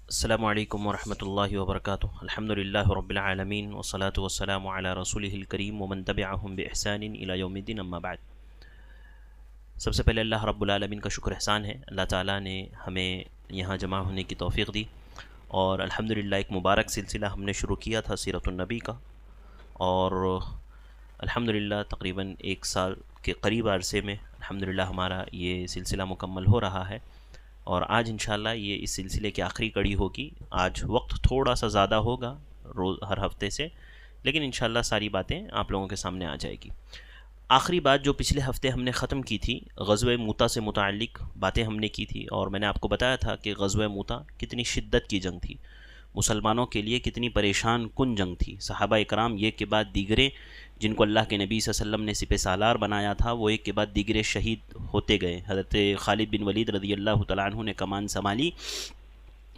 السلام علیکم ورحمۃ اللہ وبرکاتہ الحمد للہ رب العالمین والصلاة والسلام علی رسولہ الکریم ومن تبعہم بإحسان الی یوم الدین اما بعد۔ سب سے پہلے اللہ رب العالمین کا شکر احسان ہے، اللہ تعالیٰ نے ہمیں یہاں جمع ہونے کی توفیق دی، اور الحمدللہ ایک مبارک سلسلہ ہم نے شروع کیا تھا سیرت النبی کا، اور الحمدللہ تقریباً ایک سال کے قریب عرصے میں الحمدللہ ہمارا یہ سلسلہ مکمل ہو رہا ہے، اور آج انشاءاللہ یہ اس سلسلے کی آخری کڑی ہوگی۔ آج وقت تھوڑا سا زیادہ ہوگا روز ہر ہفتے سے، لیکن انشاءاللہ ساری باتیں آپ لوگوں کے سامنے آ جائے گی۔ آخری بات جو پچھلے ہفتے ہم نے ختم کی تھی، غزوہ موتا سے متعلق باتیں ہم نے کی تھی، اور میں نے آپ کو بتایا تھا کہ غزوہ موتا کتنی شدت کی جنگ تھی، مسلمانوں کے لیے کتنی پریشان کن جنگ تھی۔ صحابہ اکرام ایک کے بعد دیگرے، جن کو اللہ کے نبی صلی اللہ علیہ وسلم نے سپہ سالار بنایا تھا، وہ ایک کے بعد دیگرے شہید ہوتے گئے۔ حضرت خالد بن ولید رضی اللہ تعالیٰ عنہ نے کمان سنبھالی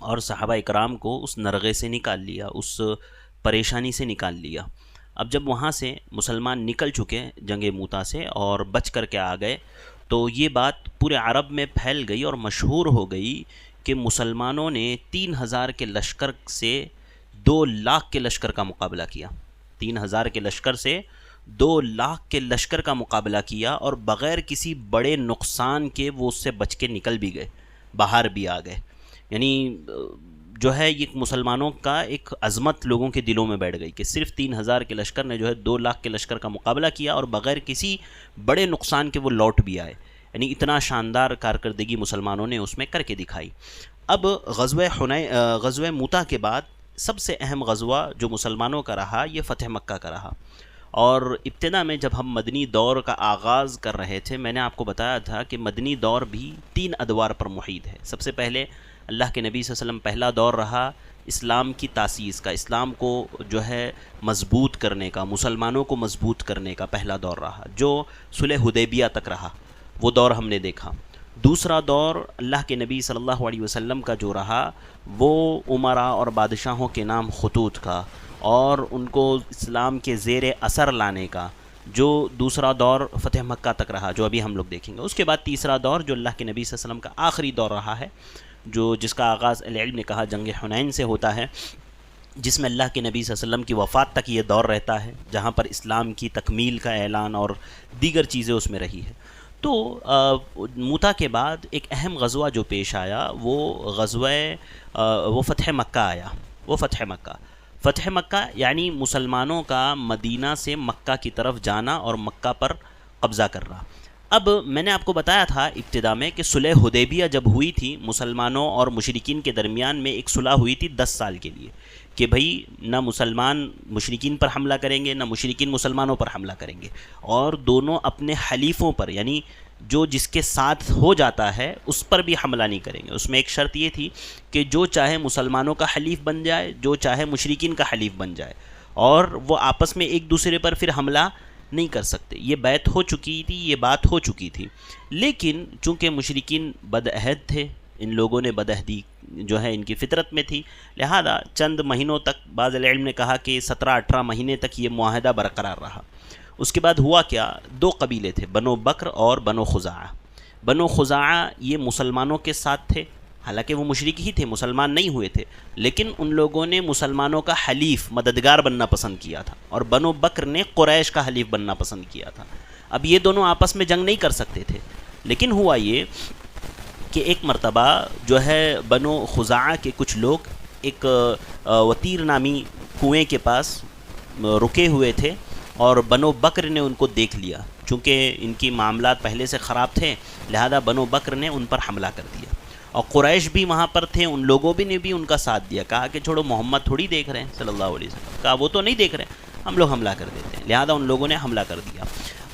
اور صحابہ اکرام کو اس نرغے سے نکال لیا، اس پریشانی سے نکال لیا۔ اب جب وہاں سے مسلمان نکل چکے جنگ موتا سے اور بچ کر کے آ گئے، تو یہ بات پورے عرب میں پھیل گئی اور مشہور ہو گئی کہ مسلمانوں نے 3000 کے لشکر سے 2,00,000 کے لشکر کا مقابلہ کیا۔ 3000 کے لشکر سے 2,00,000 کے لشکر کا مقابلہ کیا، اور بغیر کسی بڑے نقصان کے وہ اس سے بچ کے نکل بھی گئے، باہر بھی آ گئے۔ یعنی جو ہے یہ مسلمانوں کا ایک عظمت لوگوں کے دلوں میں بیٹھ گئی کہ صرف 3000 کے لشکر نے جو ہے 2,00,000 کے لشکر کا مقابلہ کیا، اور بغیر کسی بڑے نقصان کے وہ لوٹ بھی آئے۔ یعنی اتنا شاندار کارکردگی مسلمانوں نے اس میں کر کے دکھائی۔ اب غزوہ موتا کے بعد سب سے اہم غزوہ جو مسلمانوں کا رہا، یہ فتح مکہ کا رہا۔ اور ابتدا میں جب ہم مدنی دور کا آغاز کر رہے تھے، میں نے آپ کو بتایا تھا کہ مدنی دور بھی 3 ادوار پر محیط ہے۔ سب سے پہلے اللہ کے نبی صلی اللہ علیہ وسلم پہلا دور رہا اسلام کی تاسیس کا، اسلام کو جو ہے مضبوط کرنے کا، مسلمانوں کو مضبوط کرنے کا پہلا دور رہا، جو صلح حدیبیہ تک رہا، وہ دور ہم نے دیکھا۔ دوسرا دور اللہ کے نبی صلی اللہ علیہ وسلم کا جو رہا، وہ امراء اور بادشاہوں کے نام خطوط کا، اور ان کو اسلام کے زیر اثر لانے کا، جو دوسرا دور فتح مکہ تک رہا، جو ابھی ہم لوگ دیکھیں گے۔ اس کے بعد تیسرا دور جو اللہ کے نبی صلی اللہ علیہ وسلم کا آخری دور رہا ہے، جس کا آغاز العلم نے کہا جنگ حنین سے ہوتا ہے، جس میں اللہ کے نبی صلی اللہ علیہ وسلم کی وفات تک یہ دور رہتا ہے، جہاں پر اسلام کی تکمیل کا اعلان اور دیگر چیزیں اس میں رہی ہے۔ تو موتا کے بعد ایک اہم غزوہ جو پیش آیا، وہ فتح مکہ آیا۔ وہ فتح مکہ یعنی مسلمانوں کا مدینہ سے مکہ کی طرف جانا اور مکہ پر قبضہ کرنا۔ اب میں نے آپ کو بتایا تھا ابتدا میں کہ صلح حدیبیہ جب ہوئی تھی، مسلمانوں اور مشرکین کے درمیان میں ایک صلح ہوئی تھی 10 سال کے لیے، کہ بھئی نہ مسلمان مشرکین پر حملہ کریں گے، نہ مشرکین مسلمانوں پر حملہ کریں گے، اور دونوں اپنے حلیفوں پر، یعنی جو جس کے ساتھ ہو جاتا ہے اس پر بھی حملہ نہیں کریں گے۔ اس میں ایک شرط یہ تھی کہ جو چاہے مسلمانوں کا حلیف بن جائے، جو چاہے مشرکین کا حلیف بن جائے، اور وہ آپس میں ایک دوسرے پر پھر حملہ نہیں کر سکتے۔ یہ بیعت ہو چکی تھی، یہ بات ہو چکی تھی، لیکن چونکہ مشرکین بدعہد تھے، ان لوگوں نے بدعہدی جو ہے ان کی فطرت میں تھی، لہذا چند مہینوں تک، بعض العلم نے کہا کہ 17-18 مہینے تک یہ معاہدہ برقرار رہا۔ اس کے بعد ہوا کیا، 2 قبیلے تھے، بنو بکر اور بنو خزاعہ۔ بنو خزاعہ یہ مسلمانوں کے ساتھ تھے، حالانکہ وہ مشرک ہی تھے، مسلمان نہیں ہوئے تھے، لیکن ان لوگوں نے مسلمانوں کا حلیف، مددگار بننا پسند کیا تھا، اور بنو بکر نے قریش کا حلیف بننا پسند کیا تھا۔ اب یہ دونوں آپس میں جنگ نہیں کر سکتے تھے، لیکن ہوا یہ کہ ایک مرتبہ جو ہے بنو خزاعہ کے کچھ لوگ ایک وطیر نامی کنویں کے پاس رکے ہوئے تھے، اور بنو بکر نے ان کو دیکھ لیا۔ چونکہ ان کی معاملات پہلے سے خراب تھے، لہذا بنو بکر نے ان پر حملہ کر دیا، اور قریش بھی وہاں پر تھے، ان لوگوں نے بھی ان کا ساتھ دیا، کہا کہ چھوڑو، محمد تھوڑی دیکھ رہے ہیں صلی اللہ علیہ وسلم، کہا وہ تو نہیں دیکھ رہے ہیں، ہم لوگ حملہ کر دیتے ہیں، لہذا ان لوگوں نے حملہ کر دیا۔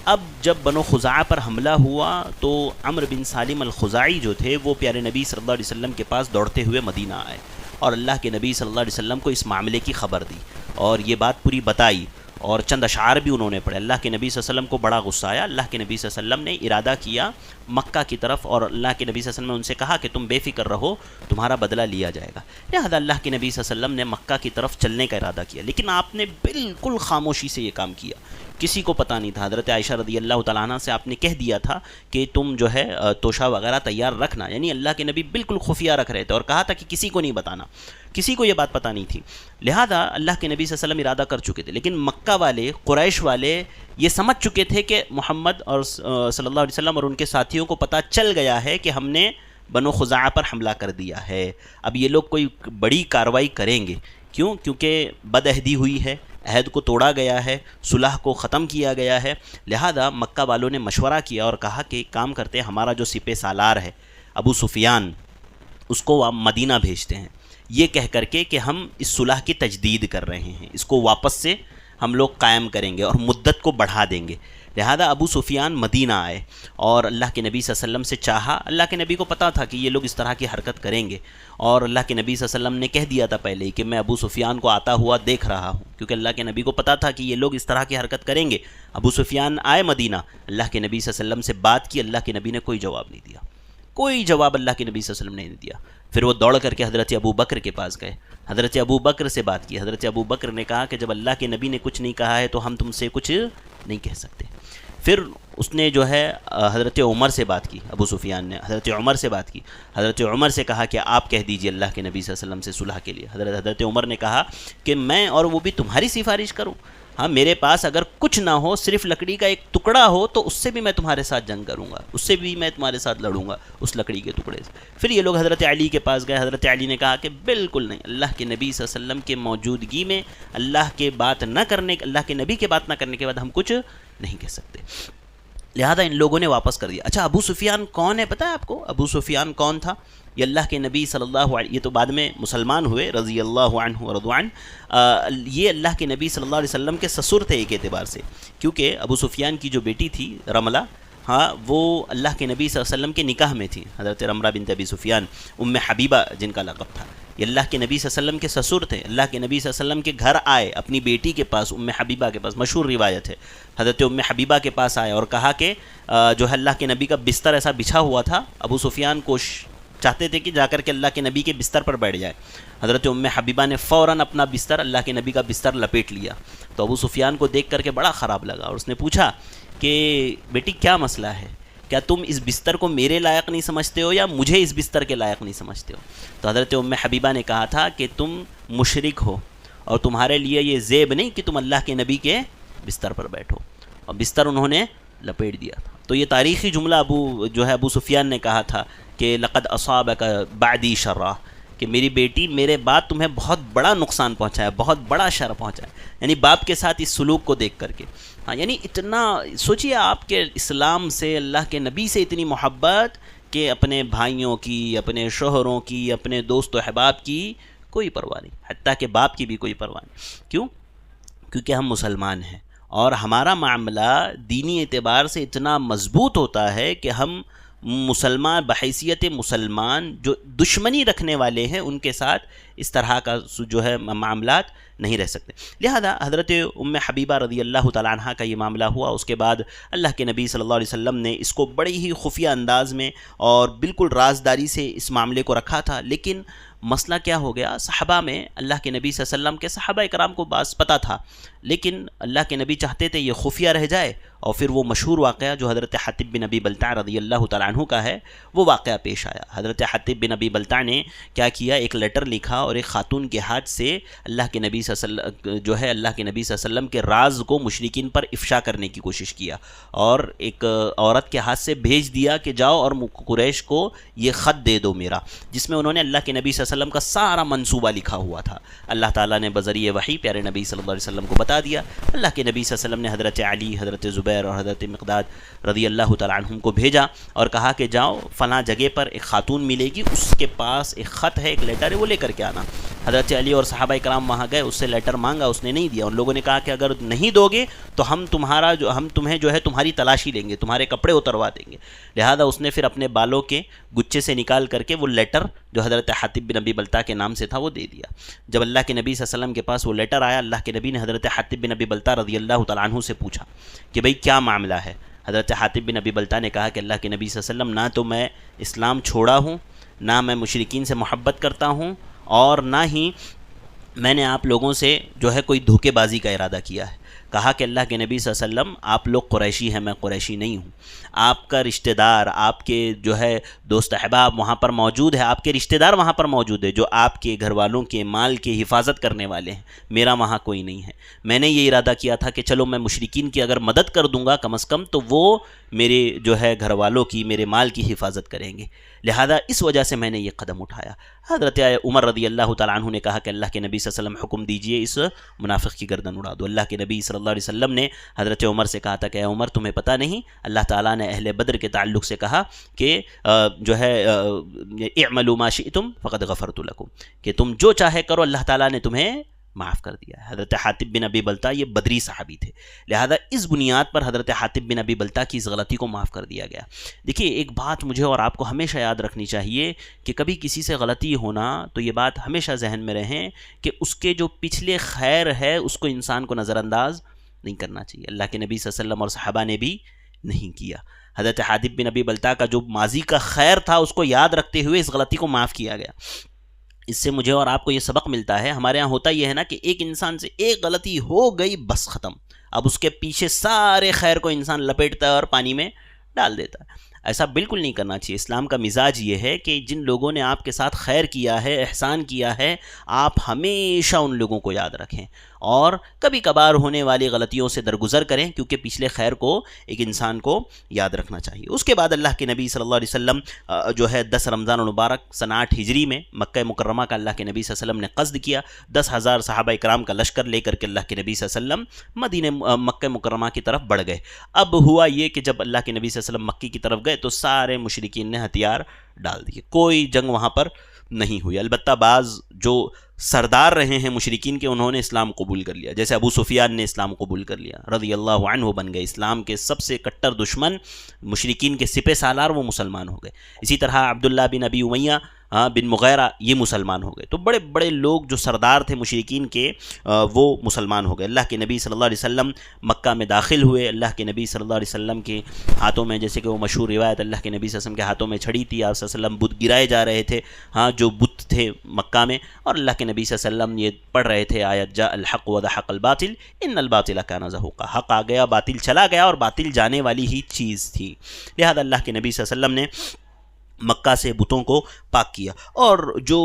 اب جب بنو خزاعہ پر حملہ ہوا تو عمرو بن سالم الخزاعی جو تھے، وہ پیارے نبی صلی اللہ علیہ وسلم کے پاس دوڑتے ہوئے مدینہ آئے، اور اللہ کے نبی صلی اللہ علیہ وسلم کو اس معاملے کی خبر دی، اور یہ بات پوری بتائی، اور چند اشعار بھی انہوں نے پڑھے۔ اللہ کے نبی صلی اللہ علیہ وسلم کو بڑا غصہ آیا۔ اللہ کے نبی صلی اللہ علیہ وسلم نے ارادہ کیا مکہ کی طرف، اور اللہ کے نبی صلی اللہ علیہ وسلم نے ان سے کہا کہ تم بے فکر رہو، تمہارا بدلہ لیا جائے گا۔ لہذا اللہ کے نبی صلی اللہ علیہ وسلم نے مکہ کی طرف چلنے کا ارادہ کیا، لیکن آپ نے بالکل خاموشی سے یہ کام کیا، کسی کو پتہ نہیں تھا. حضرت عائشہ رضی اللہ تعالیٰ عنہ سے آپ نے کہہ دیا تھا کہ تم جو ہے توشہ وغیرہ تیار رکھنا, یعنی اللہ کے نبی بالکل خفیہ رکھ رہے تھے, اور کہا تھا کہ کسی کو نہیں بتانا, کسی کو یہ بات پتہ نہیں تھی. لہذا اللہ کے نبی صلی اللہ علیہ وسلم ارادہ کر چکے تھے, لیکن مکہ والے, قریش والے یہ سمجھ چکے تھے کہ محمد اور صلی اللہ علیہ وسلم اور ان کے ساتھیوں کو پتہ چل گیا ہے کہ ہم نے بنو خزاعہ پر حملہ کر دیا ہے, اب یہ لوگ کوئی بڑی کارروائی کریں گے. کیوں؟ کیونکہ بدعہدی ہوئی ہے, عہد کو توڑا گیا ہے, صلح کو ختم کیا گیا ہے. لہذا مکہ والوں نے مشورہ کیا اور کہا کہ ایک کام کرتے ہیں, ہمارا جو سپہ سالار ہے ابو سفیان, اس کو مدینہ بھیجتے ہیں, یہ کہہ کر کے کہ ہم اس صلح کی تجدید کر رہے ہیں, اس کو واپس سے ہم لوگ قائم کریں گے اور مدت کو بڑھا دیں گے. لہذا ابو سفیان مدینہ آئے اور اللہ کے نبی صلی اللہ علیہ وسلم سے چاہا. اللہ کے نبی کو پتا تھا کہ یہ لوگ اس طرح کی حرکت کریں گے, اور اللہ کے نبی صلی اللہ علیہ وسلم نے کہہ دیا تھا پہلے ہی کہ میں ابو سفیان کو آتا ہوا دیکھ رہا ہوں, کیونکہ اللہ کے نبی کو پتا تھا کہ یہ لوگ اس طرح کی حرکت کریں گے. ابو سفیان آئے مدینہ, اللہ کے نبی صلی اللہ علیہ وسلم سے بات کی, اللہ کے نبی نے کوئی جواب نہیں دیا, کوئی جواب اللہ کے نبی صلی اللہ علیہ وسلم نے نہیں دیا. پھر وہ دوڑ کر کے حضرت ابو بکر کے پاس گئے, حضرت ابو بکر سے بات کی. حضرت ابو بکر نے کہا کہ جب اللہ کے نبی نے کچھ نہیں کہا ہے تو ہم تم سے کچھ نہیں کہہ سکتے. پھر اس نے جو ہے حضرت عمر سے بات کی, ابو سفیان نے حضرت عمر سے بات کی. حضرت عمر سے کہا کہ آپ کہہ دیجئے اللہ کے نبی صلی اللہ علیہ وسلم سے صلح کے لیے. حضرت عمر نے کہا کہ میں اور وہ بھی تمہاری سفارش کروں, ہاں میرے پاس اگر کچھ نہ ہو, صرف لکڑی کا ایک ٹکڑا ہو, تو اس سے بھی میں تمہارے ساتھ جنگ کروں گا, اس سے بھی میں تمہارے ساتھ لڑوں گا اس لکڑی کے ٹکڑے سے. پھر یہ لوگ حضرت علی کے پاس گئے. حضرت علی نے کہا کہ بالکل نہیں, اللہ کے نبی صلی اللہ علیہ وسلم کے موجودگی میں اللہ کے نبی کے بات نہ کرنے کے بعد ہم کچھ نہیں کہہ سکتے. لہذا ان لوگوں نے واپس کر دیا. اچھا ابو سفیان کون ہے پتہ ہے آپ کو؟ ابو سفیان کون تھا؟ یہ اللہ کے نبی صلی اللہ علیہ, یہ تو بعد میں مسلمان ہوئے رضی اللہ عنہ ورضوان. یہ اللہ کے نبی صلی اللہ علیہ وسلم کے سسر تھے ایک اعتبار سے, کیونکہ ابو سفیان کی جو بیٹی تھی رملہ, ہاں وہ اللہ کے نبی صلی اللہ علیہ وسلم کے نکاح میں تھی. حضرت رملہ بنت ابی سفیان, ام حبیبہ جن کا لقب تھا, یہ اللہ کے نبی صلی اللہ علیہ وسلم کے سسر تھے. اللہ کے نبی صلی اللہ علیہ وسلم کے گھر آئے اپنی بیٹی کے پاس, ام حبیبہ کے پاس, مشہور روایت ہے. حضرت ام حبیبہ کے پاس آئے اور کہا کہ جو ہے اللہ کے نبی کا بستر ایسا بچھا ہوا تھا, ابو سفیان کو چاہتے تھے کہ جا کر کے اللہ کے نبی کے بستر پر بیٹھ جائے. حضرت ام حبیبہ نے فوراً اپنا بستر, اللہ کے نبی کا بستر لپیٹ لیا. تو ابو سفیان کو دیکھ کر کے بڑا خراب لگا, اور اس نے پوچھا کہ بیٹی کیا مسئلہ ہے, کیا تم اس بستر کو میرے لائق نہیں سمجھتے ہو یا مجھے اس بستر کے لائق نہیں سمجھتے ہو؟ تو حضرت ام حبیبہ نے کہا تھا کہ تم مشرک ہو, اور تمہارے لیے یہ زیب نہیں کہ تم اللہ کے نبی کے بستر پر بیٹھو, اور بستر انہوں نے لپیٹ دیا تھا. تو یہ تاریخی جملہ ابو سفیان نے کہا تھا کہ لقد اصابک بعدی شرّا, کہ میری بیٹی میرے بعد تمہیں بہت بڑا نقصان پہنچایا, بہت بڑا شر پہنچایا, یعنی باپ کے ساتھ اس سلوک کو دیکھ کر کے. ہاں یعنی اتنا سوچیے آپ کے اسلام سے, اللہ کے نبی سے اتنی محبت کہ اپنے بھائیوں کی, اپنے شوہروں کی, اپنے دوست و احباب کی کوئی پرواہ نہیں, حتیٰ کہ باپ کی بھی کوئی پرواہ نہیں. کیوں؟ کیونکہ ہم مسلمان ہیں, اور ہمارا معاملہ دینی اعتبار سے اتنا مضبوط ہوتا ہے کہ ہم مسلمان بحیثیت مسلمان جو دشمنی رکھنے والے ہیں ان کے ساتھ اس طرح کا جو ہے معاملات نہیں رہ سکتے. لہذا حضرت ام حبیبہ رضی اللہ تعالیٰ عنہ کا یہ معاملہ ہوا. اس کے بعد اللہ کے نبی صلی اللہ علیہ وسلم نے اس کو بڑی ہی خفیہ انداز میں اور بالکل رازداری سے اس معاملے کو رکھا تھا. لیکن مسئلہ کیا ہو گیا, صحابہ میں اللہ کے نبی صلی اللہ علیہ وسلم کے صحابہ اکرام کو بعض پتہ تھا, لیکن اللہ کے نبی چاہتے تھے یہ خفیہ رہ جائے. اور پھر وہ مشہور واقعہ جو حضرت حاتب بن ابی بلتع رضی اللہ تعالیٰ عنہ کا ہے وہ واقعہ پیش آیا. حضرت حاتب بن ابی بلتع نے کیا کیا, ایک لیٹر لکھا اور ایک خاتون کے ہاتھ سے اللہ کے نبی صلی اللہ علیہ وسلم جو ہے اللہ کے نبی صلی اللہ علیہ وسلم کے راز کو مشرکین پر افشا کرنے کی کوشش کیا, اور ایک عورت کے ہاتھ سے بھیج دیا کہ جاؤ اور قریش کو یہ خط دے دو میرا, جس میں انہوں نے اللہ کے نبی صلی اللہ علیہ وسلم کا سارا منصوبہ لکھا ہوا تھا. اللہ تعالیٰ نے بذریعہ وحی پیارے نبی صلی اللہ علیہ وسلم کو بتا دیا. اللہ کے نبی صلی اللہ علیہ وسلم نے حضرت علی, حضرت زبیر اور حضرت مقداد رضی اللہ تعالیٰ عنہم کو بھیجا اور کہا کہ جاؤ فلاں جگہ پر ایک خاتون ملے گی, اس کے پاس ایک خط ہے, ایک لیٹر ہے, وہ لے کر کے آنا. حضرت علی اور صحابہ کرام وہاں گئے, اس سے لیٹر مانگا, اس نے نہیں دیا. ان لوگوں نے کہا کہ اگر نہیں دو گے تو ہم تمہیں جو ہے تمہاری تلاشی لیں گے, تمہارے کپڑے اتروا دیں گے. لہذا اس نے پھر اپنے بالوں کے گچھے سے نکال کر کے وہ لیٹر جو حضرت حاتب بن ابی بلتع کے نام سے تھا وہ دے دیا. جب اللہ کے نبی صلی اللہ علیہ وسلم کے پاس وہ لیٹر آیا, اللہ کے نبی نے حضرت حاتب بن ابی بلتع رضی اللہ تعالیٰ عنہ سے پوچھا کہ بھئی کیا معاملہ ہے. حضرت حاتب بن ابی بلتع نے کہا کہ اللہ کے نبی صلی اللہ علیہ وسلم, نہ تو میں اسلام چھوڑا ہوں, نہ میں مشرکین سے محبت کرتا ہوں, اور نہ ہی میں نے آپ لوگوں سے جو ہے کوئی دھوکے بازی کا ارادہ کیا ہے. کہا کہ اللہ کے نبی صلی اللہ علیہ وسلم آپ لوگ قریشی ہیں، میں قریشی نہیں ہوں، آپ کا رشتہ دار، آپ کے جو ہے دوست احباب وہاں پر موجود ہے، آپ کے رشتہ دار وہاں پر موجود ہے جو آپ کے گھر والوں کے مال کی حفاظت کرنے والے ہیں، میرا وہاں کوئی نہیں ہے۔ میں نے یہ ارادہ کیا تھا کہ چلو میں مشرکین کی اگر مدد کر دوں گا کم از کم تو وہ میرے جو ہے گھر والوں کی، میرے مال کی حفاظت کریں گے، لہذا اس وجہ سے میں نے یہ قدم اٹھایا۔ حضرت عمر رضی اللہ تعالیٰ عنہ نے کہا کہ اللہ کے نبی صلی اللہ علیہ وسلم حکم دیجئے اس منافق کی گردن اڑا دو۔ اللہ کے نبی صلی اللہ علیہ وسلم نے حضرت عمر سے کہا تھا کہ اے عمر تمہیں پتہ نہیں اللہ تعالیٰ نے اہل بدر کے تعلق سے کہا کہ جو ہے اعملوا ما شئتم فقد غفرت لکم، کہ تم جو چاہے کرو اللہ تعالیٰ نے تمہیں معاف کر دیا ہے۔ حضرت حاتب بن ابی بلتہ یہ بدری صحابی تھے، لہذا اس بنیاد پر حضرت حاتب بن ابی بلتہ کی اس غلطی کو معاف کر دیا گیا۔ دیکھیے ایک بات مجھے اور آپ کو ہمیشہ یاد رکھنی چاہیے کہ کبھی کسی سے غلطی ہونا تو یہ بات ہمیشہ ذہن میں رہیں کہ اس کے جو پچھلے خیر ہے اس کو انسان کو نظر انداز نہیں کرنا چاہیے۔ اللہ کے نبی صلی اللہ علیہ وسلم اور صحابہ نے بھی نہیں کیا۔ حضرت حاتب بن ابی بلتہ کا جو ماضی کا خیر تھا اس کو یاد رکھتے ہوئے اس غلطی کو معاف کیا گیا۔ اس سے مجھے اور آپ کو یہ سبق ملتا ہے، ہمارے ہاں ہوتا یہ ہے نا کہ ایک انسان سے ایک غلطی ہو گئی بس ختم، اب اس کے پیچھے سارے خیر کو انسان لپیٹتا ہے اور پانی میں ڈال دیتا ہے۔ ایسا بالکل نہیں کرنا چاہیے۔ اسلام کا مزاج یہ ہے کہ جن لوگوں نے آپ کے ساتھ خیر کیا ہے، احسان کیا ہے، آپ ہمیشہ ان لوگوں کو یاد رکھیں اور کبھی کبھار ہونے والی غلطیوں سے درگزر کریں، کیونکہ پچھلے خیر کو ایک انسان کو یاد رکھنا چاہیے۔ اس کے بعد اللہ کے نبی صلی اللہ علیہ وسلم جو ہے 10 رمضان المبارک سنہ 8 ہجری میں مکہ مکرمہ کا اللہ کے نبی صلی اللہ علیہ وسلم نے قصد کیا۔ 10,000 صحابہ اکرام کا لشکر لے کر کے اللہ کے نبی صلی اللہ علیہ وسلم مکہ مکرمہ کی طرف بڑھ گئے۔ اب ہوا یہ کہ جب اللہ کے نبی صلی اللہ علیہ وسلم مکہ کی طرف گئے تو سارے مشرکین نے ہتھیار ڈال دیے، کوئی جنگ وہاں پر نہیں ہوئی۔ البتہ بعض جو سردار رہے ہیں مشرکین کے انہوں نے اسلام قبول کر لیا، جیسے ابو سفیان نے اسلام قبول کر لیا، رضی اللہ عنہ بن گئے، اسلام کے سب سے کٹر دشمن مشرکین کے سپہ سالار وہ مسلمان ہو گئے۔ اسی طرح عبداللہ بن ابی امیہ بن مغیرہ یہ مسلمان ہو گئے۔ تو بڑے بڑے لوگ جو سردار تھے مشرکین کے وہ مسلمان ہو گئے۔ اللہ کے نبی صلی اللہ علیہ وسلم مکہ میں داخل ہوئے، اللہ کے نبی صلی اللہ علیہ وسلم کے ہاتھوں میں، جیسے کہ وہ مشہور روایت اللہ کے نبی صلی اللہ علیہ وسلم کے ہاتھوں میں چھڑی تھی، آپ صلی اللہ علیہ وسلم بت گرائے جا رہے تھے، جو بت تھے مکہ میں، اور اللہ کے نبی صلی اللہ علیہ وسلم یہ پڑھ رہے تھے آیت جاء الحق وضحق الباطل ان الباطل کان زہوقا، حق آ گیا باطل چلا گیا اور باطل جانے والی ہی چیز تھی۔ لہذا اللہ کے نبی صلی اللہ علیہ وسلم نے مکہ سے بتوں کو پاک کیا۔ اور جو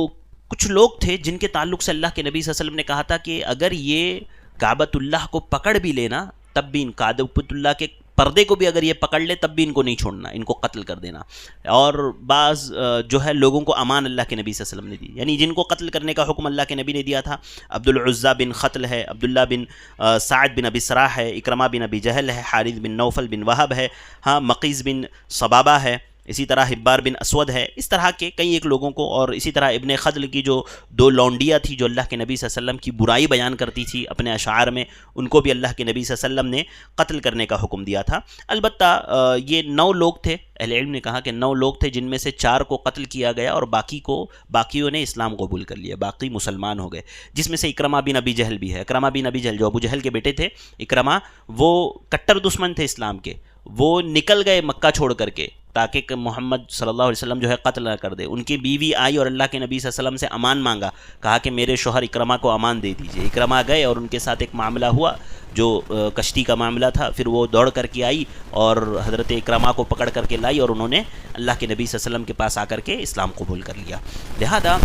کچھ لوگ تھے جن کے تعلق سے اللہ کے نبی صلی اللہ علیہ وسلم نے کہا تھا کہ اگر یہ کعبۃ اللہ کو پکڑ بھی لینا تب بھی ان کعبۃ اللہ کے پردے کو بھی اگر یہ پکڑ لے تب بھی ان کو نہیں چھوڑنا، ان کو قتل کر دینا۔ اور بعض جو ہے لوگوں کو امان اللہ کے نبی صلی اللہ علیہ وسلم نے دی، یعنی جن کو قتل کرنے کا حکم اللہ کے نبی نے دیا تھا، عبد العزیٰ بن قتل ہے، عبداللہ بن سعد بن ابی سراح ہے، اکرمہ بن ابی جہل ہے، حارث بن نوفل بن وہب ہے، مقیس بن صبابہ ہے، اسی طرح حبار بن اسود ہے، اس طرح کے کئی ایک لوگوں کو، اور اسی طرح ابن خدل کی جو 2 لونڈیاں تھی جو اللہ کے نبی صلی اللہ علیہ وسلم کی برائی بیان کرتی تھی اپنے اشعار میں، ان کو بھی اللہ کے نبی صلی اللہ علیہ وسلم نے قتل کرنے کا حکم دیا تھا۔ البتہ یہ 9 لوگ تھے، اہل علم نے کہا کہ 9 لوگ تھے جن میں سے 4 کو قتل کیا گیا اور باقیوں نے اسلام قبول کر لیا، باقی مسلمان ہو گئے، جس میں سے اکرمہ بن ابی جہل بھی ہے۔ اکرمہ بن ابی جہل جو ابو جہل کے بیٹے تھے، اکرمہ وہ کٹر دشمن تھے اسلام کے، وہ نکل گئے مکہ چھوڑ کر کے تاکہ کہ محمد صلی اللہ علیہ وسلم جو ہے قتل نہ کر دے۔ ان کی بیوی آئی اور اللہ کے نبی صلی اللہ علیہ وسلم سے امان مانگا، کہا کہ میرے شوہر اکرمہ کو امان دے دیجئے۔ اکرمہ گئے اور ان کے ساتھ ایک معاملہ ہوا جو کشتی کا معاملہ تھا، پھر وہ دوڑ کر کے آئی اور حضرت اکرمہ کو پکڑ کر کے لائی اور انہوں نے اللہ کے نبی صلی اللہ علیہ وسلم کے پاس آ کر کے اسلام قبول کر لیا۔ لہذا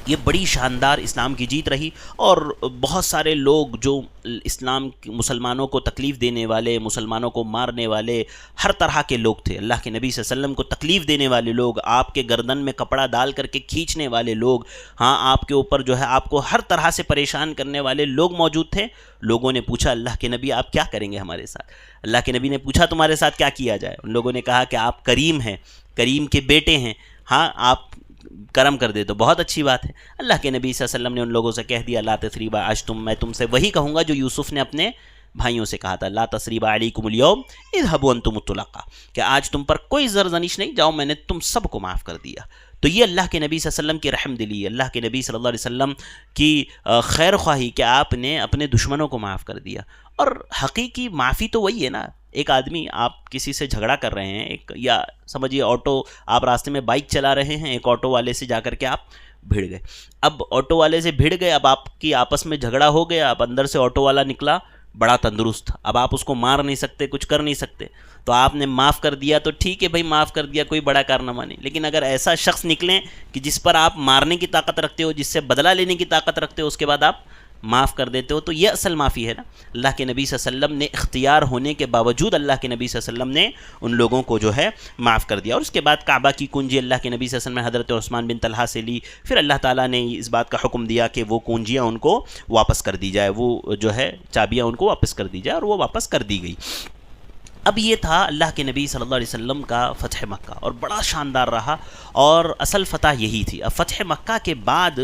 یہ بڑی شاندار اسلام کی جیت رہی، اور بہت سارے لوگ جو اسلام مسلمانوں کو تکلیف دینے والے، مسلمانوں کو مارنے والے، ہر طرح کے لوگ تھے، اللہ کے نبی صلی اللہ علیہ وسلم کو تکلیف دینے والے لوگ، آپ کے گردن میں کپڑا ڈال کر کے کھینچنے والے لوگ، آپ کے اوپر جو ہے آپ کو ہر طرح سے پریشان کرنے والے لوگ موجود تھے۔ لوگوں نے پوچھا اللہ کے نبی آپ کیا کریں گے ہمارے ساتھ؟ اللہ کے نبی نے پوچھا تمہارے ساتھ کیا کیا جائے؟ ان لوگوں نے کہا کہ آپ کریم ہیں، کریم کے بیٹے ہیں، آپ کرم کر دے تو بہت اچھی بات ہے۔ اللہ کے نبی صلی اللہ علیہ وسلم نے ان لوگوں سے کہہ دیا لا تثریب، آج میں تم سے وہی کہوں گا جو یوسف نے اپنے بھائیوں سے کہا تھا، لا تثریب علیکم اليوم اذهبوا انتم الطلقاء، کہ آج تم پر کوئی زرزنش نہیں، جاؤ میں نے تم سب کو معاف کر دیا۔ تو یہ اللہ کے نبی صلی اللہ علیہ وسلم کی رحم دلی، اللہ کے نبی صلی اللہ علیہ وسلم کی خیر خواہی کہ آپ نے اپنے دشمنوں کو معاف کر دیا۔ اور حقیقی معافی تو وہی ہے نا، ایک آدمی آپ کسی سے جھگڑا کر رہے ہیں، یا سمجھیے آٹو، آپ راستے میں بائک چلا رہے ہیں، ایک آٹو والے سے جا کر کے آپ بھیڑ گئے، اب آٹو والے سے بھیڑ گئے، اب آپ کی آپس میں جھگڑا ہو گیا، اب اندر سے آٹو والا نکلا بڑا تندرست، اب آپ اس کو مار نہیں سکتے، کچھ کر نہیں سکتے، تو آپ نے معاف کر دیا تو ٹھیک ہے بھائی، معاف کر دیا، کوئی بڑا کارنامہ نہیں. لیکن اگر ایسا شخص نکلیں کہ جس پر آپ مارنے کی طاقت رکھتے ہو، جس سے بدلہ لینے کی طاقت رکھتے ہو، اس کے بعد آپ معاف کر دیتے ہو، تو یہ اصل معافی ہے نا. اللہ کے نبی صلی اللہ علیہ وسلم نے اختیار ہونے کے باوجود اللہ کے نبی صلی اللہ علیہ وسلم نے ان لوگوں کو جو ہے معاف کر دیا. اور اس کے بعد کعبہ کی کنجی اللہ کے نبی صلی اللہ علیہ وسلم نے حضرت عثمان بن طلحہ سے لی. پھر اللہ تعالیٰ نے اس بات کا حکم دیا کہ وہ کنجیاں ان کو واپس کر دی جائے، وہ جو ہے چابیاں ان کو واپس کر دی جائے، اور وہ واپس کر دی گئی. اب یہ تھا اللہ کے نبی صلی اللہ علیہ وسلم کا فتح مکہ، اور بڑا شاندار رہا، اور اصل فتح یہی تھی. اب فتح مکہ کے بعد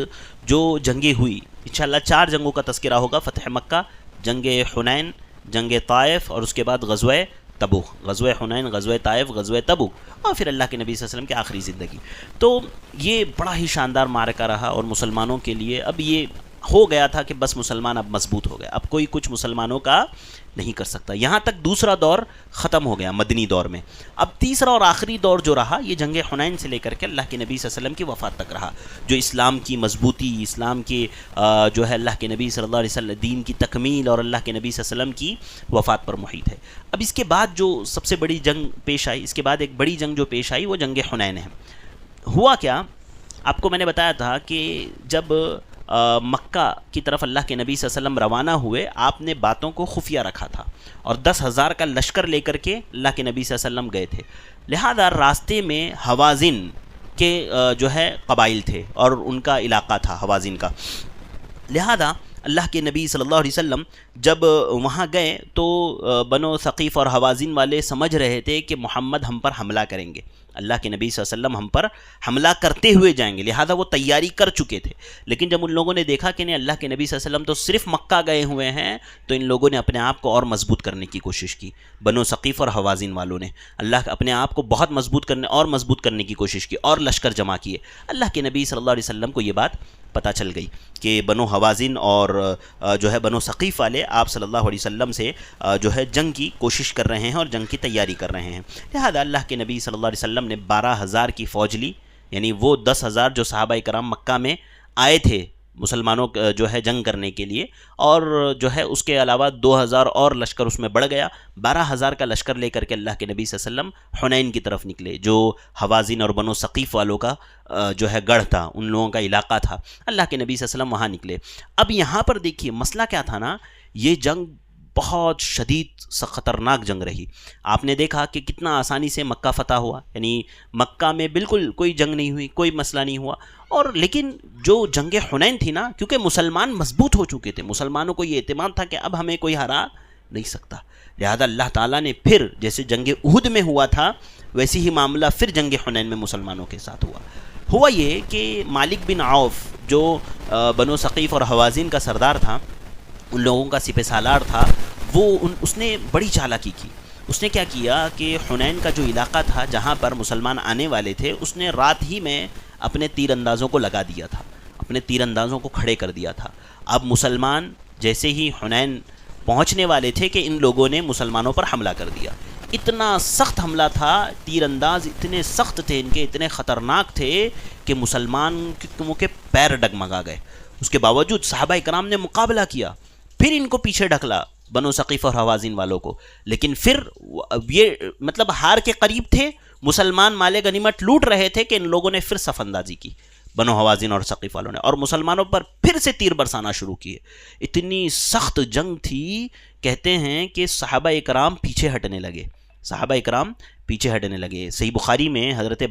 جو جنگیں ہوئی، انشاءاللہ 4 جنگوں کا تذکرہ ہوگا. فتح مکہ، جنگ حنین، جنگ طائف، اور اس کے بعد غزوہ تبوک. غزوہ حنین، غزوہ طائف، غزوہ تبوک، اور پھر اللہ کے نبی صلی اللہ علیہ وسلم کی آخری زندگی. تو یہ بڑا ہی شاندار معرکہ رہا، اور مسلمانوں کے لیے اب یہ ہو گیا تھا کہ بس مسلمان اب مضبوط ہو گئے، اب کوئی کچھ مسلمانوں کا نہیں کر سکتا. یہاں تک دوسرا دور ختم ہو گیا مدنی دور میں. اب تیسرا اور آخری دور جو رہا، یہ جنگ حنین سے لے کر کے اللہ کے نبی صلی اللہ علیہ وسلم کی وفات تک رہا، جو اسلام کی مضبوطی، اسلام کے جو ہے اللہ کے نبی صلی اللہ علیہ وسلم دین کی تکمیل، اور اللہ کے نبی صلی اللہ علیہ وسلم کی وفات پر محیط ہے. اب اس کے بعد جو سب سے بڑی جنگ پیش آئی، اس کے بعد ایک بڑی جنگ جو پیش آئی، وہ جنگ حنین ہے. ہوا کیا، آپ کو میں نے بتایا تھا کہ جب مکہ کی طرف اللہ کے نبی صلی اللہ علیہ وسلم روانہ ہوئے، آپ نے باتوں کو خفیہ رکھا تھا، اور 10,000 کا لشکر لے کر کے اللہ کے نبی صلی اللہ علیہ وسلم گئے تھے. لہذا راستے میں حوازن کے جو ہے قبائل تھے، اور ان کا علاقہ تھا حوازن کا. لہذا اللہ کے نبی صلی اللہ علیہ وسلم جب وہاں گئے تو بنو ثقیف اور حوازن والے سمجھ رہے تھے کہ محمد ہم پر حملہ کریں گے، اللہ کے نبی صلی اللہ علیہ وسلم ہم پر حملہ کرتے ہوئے جائیں گے، لہذا وہ تیاری کر چکے تھے. لیکن جب ان لوگوں نے دیکھا کہ نہیں، اللہ کے نبی صلی اللہ علیہ وسلم تو صرف مکہ گئے ہوئے ہیں، تو ان لوگوں نے اپنے آپ کو اور مضبوط کرنے کی کوشش کی. بنو ثقیف اور حوازن والوں نے اپنے آپ کو بہت مضبوط کرنے کی کوشش کی، اور لشکر جمع کیے. اللہ کے نبی صلی اللہ علیہ وسلم کو یہ بات پتہ چل گئی کہ بنو حوازن اور جو ہے بنو ثقیف والے آپ صلی اللہ علیہ وسلم سے جو ہے جنگ کی کوشش کر رہے ہیں، اور جنگ کی تیاری کر رہے ہیں. لہذا اللہ کے نبی صلی اللہ علیہ وسلم نے 12,000 کی فوج لی، یعنی وہ 10,000 جو صحابہ کرام مکہ میں آئے تھے مسلمانوں جو ہے جنگ کرنے کے لیے، اور جو ہے اس کے علاوہ 2,000 اور لشکر اس میں بڑھ گیا. 12,000 کا لشکر لے کر کے اللہ کے نبی صلی اللہ علیہ وسلم حنین کی طرف نکلے، جو حوازن اور بنو ثقیف والوں کا جو ہے گڑھ تھا، ان لوگوں کا علاقہ تھا. اللہ کے نبی صلی اللہ علیہ وسلم وہاں نکلے. اب یہاں پر دیکھیے مسئلہ کیا تھا نا، یہ جنگ بہت شدید خطرناک جنگ رہی. آپ نے دیکھا کہ کتنا آسانی سے مکہ فتح ہوا، یعنی مکہ میں بالکل کوئی جنگ نہیں ہوئی، کوئی مسئلہ نہیں ہوا. اور لیکن جو جنگ حنین تھی نا، کیونکہ مسلمان مضبوط ہو چکے تھے، مسلمانوں کو یہ اعتماد تھا کہ اب ہمیں کوئی ہرا نہیں سکتا، لہذا اللہ تعالیٰ نے پھر جیسے جنگ احد میں ہوا تھا، ویسے ہی معاملہ پھر جنگ حنین میں مسلمانوں کے ساتھ ہوا یہ کہ مالک بن عوف جو بنو ثقیف اور حوازن کا سردار تھا، ان لوگوں کا سپہ سالار تھا، اس نے بڑی چالاکی کی. اس نے کیا کیا کہ حنین کا جو علاقہ تھا جہاں پر مسلمان آنے والے تھے، اس نے رات ہی میں اپنے تیر اندازوں کو لگا دیا تھا، اپنے تیر اندازوں کو کھڑے کر دیا تھا. اب مسلمان جیسے ہی حنین پہنچنے والے تھے کہ ان لوگوں نے مسلمانوں پر حملہ کر دیا. اتنا سخت حملہ تھا، تیر انداز اتنے سخت تھے ان کے، اتنے خطرناک تھے کہ مسلمانوں کے پیر ڈگمگا گئے. اس کے باوجود صحابہ کرام نے مقابلہ کیا، پھر ان کو پیچھے ڈھکلا بنو ثقیف اور حوازن والوں کو. لیکن پھر یہ مطلب ہار کے قریب تھے، مسلمان مال غنیمت لوٹ رہے تھے کہ ان لوگوں نے پھر صف اندازی کی، بنو حوازن اور ثقیف والوں نے، اور مسلمانوں پر پھر سے تیر برسانا شروع کیے. اتنی سخت جنگ تھی، کہتے ہیں کہ صحابہ کرام پیچھے ہٹنے لگے، صحیح بخاری میں حضرت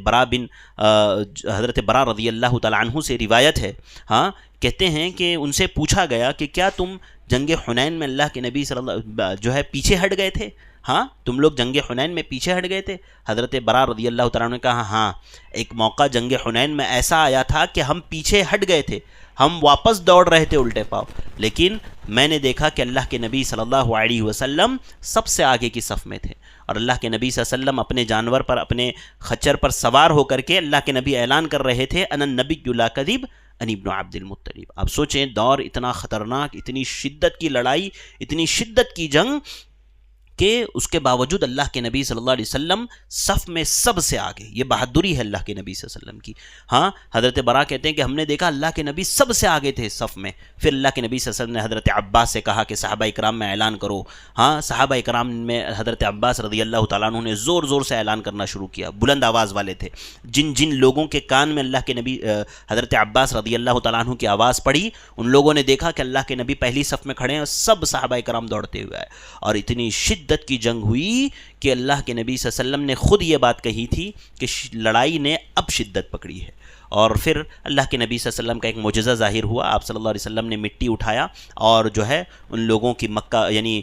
برا رضی اللہ تعالیٰ عنہ سے روایت ہے، کہتے ہیں کہ ان سے پوچھا گیا کہ کیا تم جنگ حنین میں اللہ کے نبی صلی اللہ جو ہے پیچھے ہٹ گئے تھے؟ تم لوگ جنگ حنین میں پیچھے ہٹ گئے تھے؟ حضرت برا رضی اللہ تعالیٰ عنہ نے کہا ایک موقع جنگ حنین میں ایسا آیا تھا کہ ہم پیچھے ہٹ گئے تھے، ہم واپس دوڑ رہے تھے الٹے پاؤں، لیکن میں نے دیکھا کہ اللہ کے نبی صلی اللہ علیہ وسلم سب سے آگے کی صف میں تھے، اور اللہ کے نبی صلی اللہ علیہ وسلم اپنے جانور پر، اپنے خچر پر سوار ہو کر کے اللہ کے نبی اعلان کر رہے تھے انا النبی لا کذب انی ابن عبد المطلب. آپ سوچیں دور اتنا خطرناک، اتنی شدت کی لڑائی، اتنی شدت کی جنگ کہ اس کے باوجود اللہ کے نبی صلی اللہ علیہ وسلم صف میں سب سے آگے. یہ بہادری ہے اللہ کے نبی صلی اللہ علیہ وسلم کی. ہاں حضرت برا کہتے ہیں کہ ہم نے دیکھا اللہ کے نبی سب سے آگے تھے صف میں. پھر اللہ کے نبی صلی اللہ علیہ وسلم نے حضرت عباس سے کہا کہ صحابہ اکرام میں اعلان کرو. ہاں صحابہ اکرام میں حضرت عباس رضی اللہ تعالیٰ عنہ نے زور زور سے اعلان کرنا شروع کیا. بلند آواز والے تھے. جن جن لوگوں کے کان میں اللہ کے نبی حضرت عباس رضی اللہ تعالیٰ عنہ کی آواز پڑی, ان لوگوں نے دیکھا کہ اللہ کے نبی پہلی صف میں کھڑے ہیں, سب صحابہ اکرام دوڑتے ہوئے آئے. اور اتنی شدت کی جنگ ہوئی کہ اللہ کے نبی صلی اللہ علیہ وسلم نے خود یہ بات کہی تھی کہ لڑائی نے اب شدت پکڑی ہے. اور پھر اللہ کے نبی صلی اللہ علیہ وسلم کا ایک معجزہ ظاہر ہوا. آپ صلی اللہ علیہ وسلم نے مٹی اٹھایا اور جو ہے ان لوگوں کی مکہ یعنی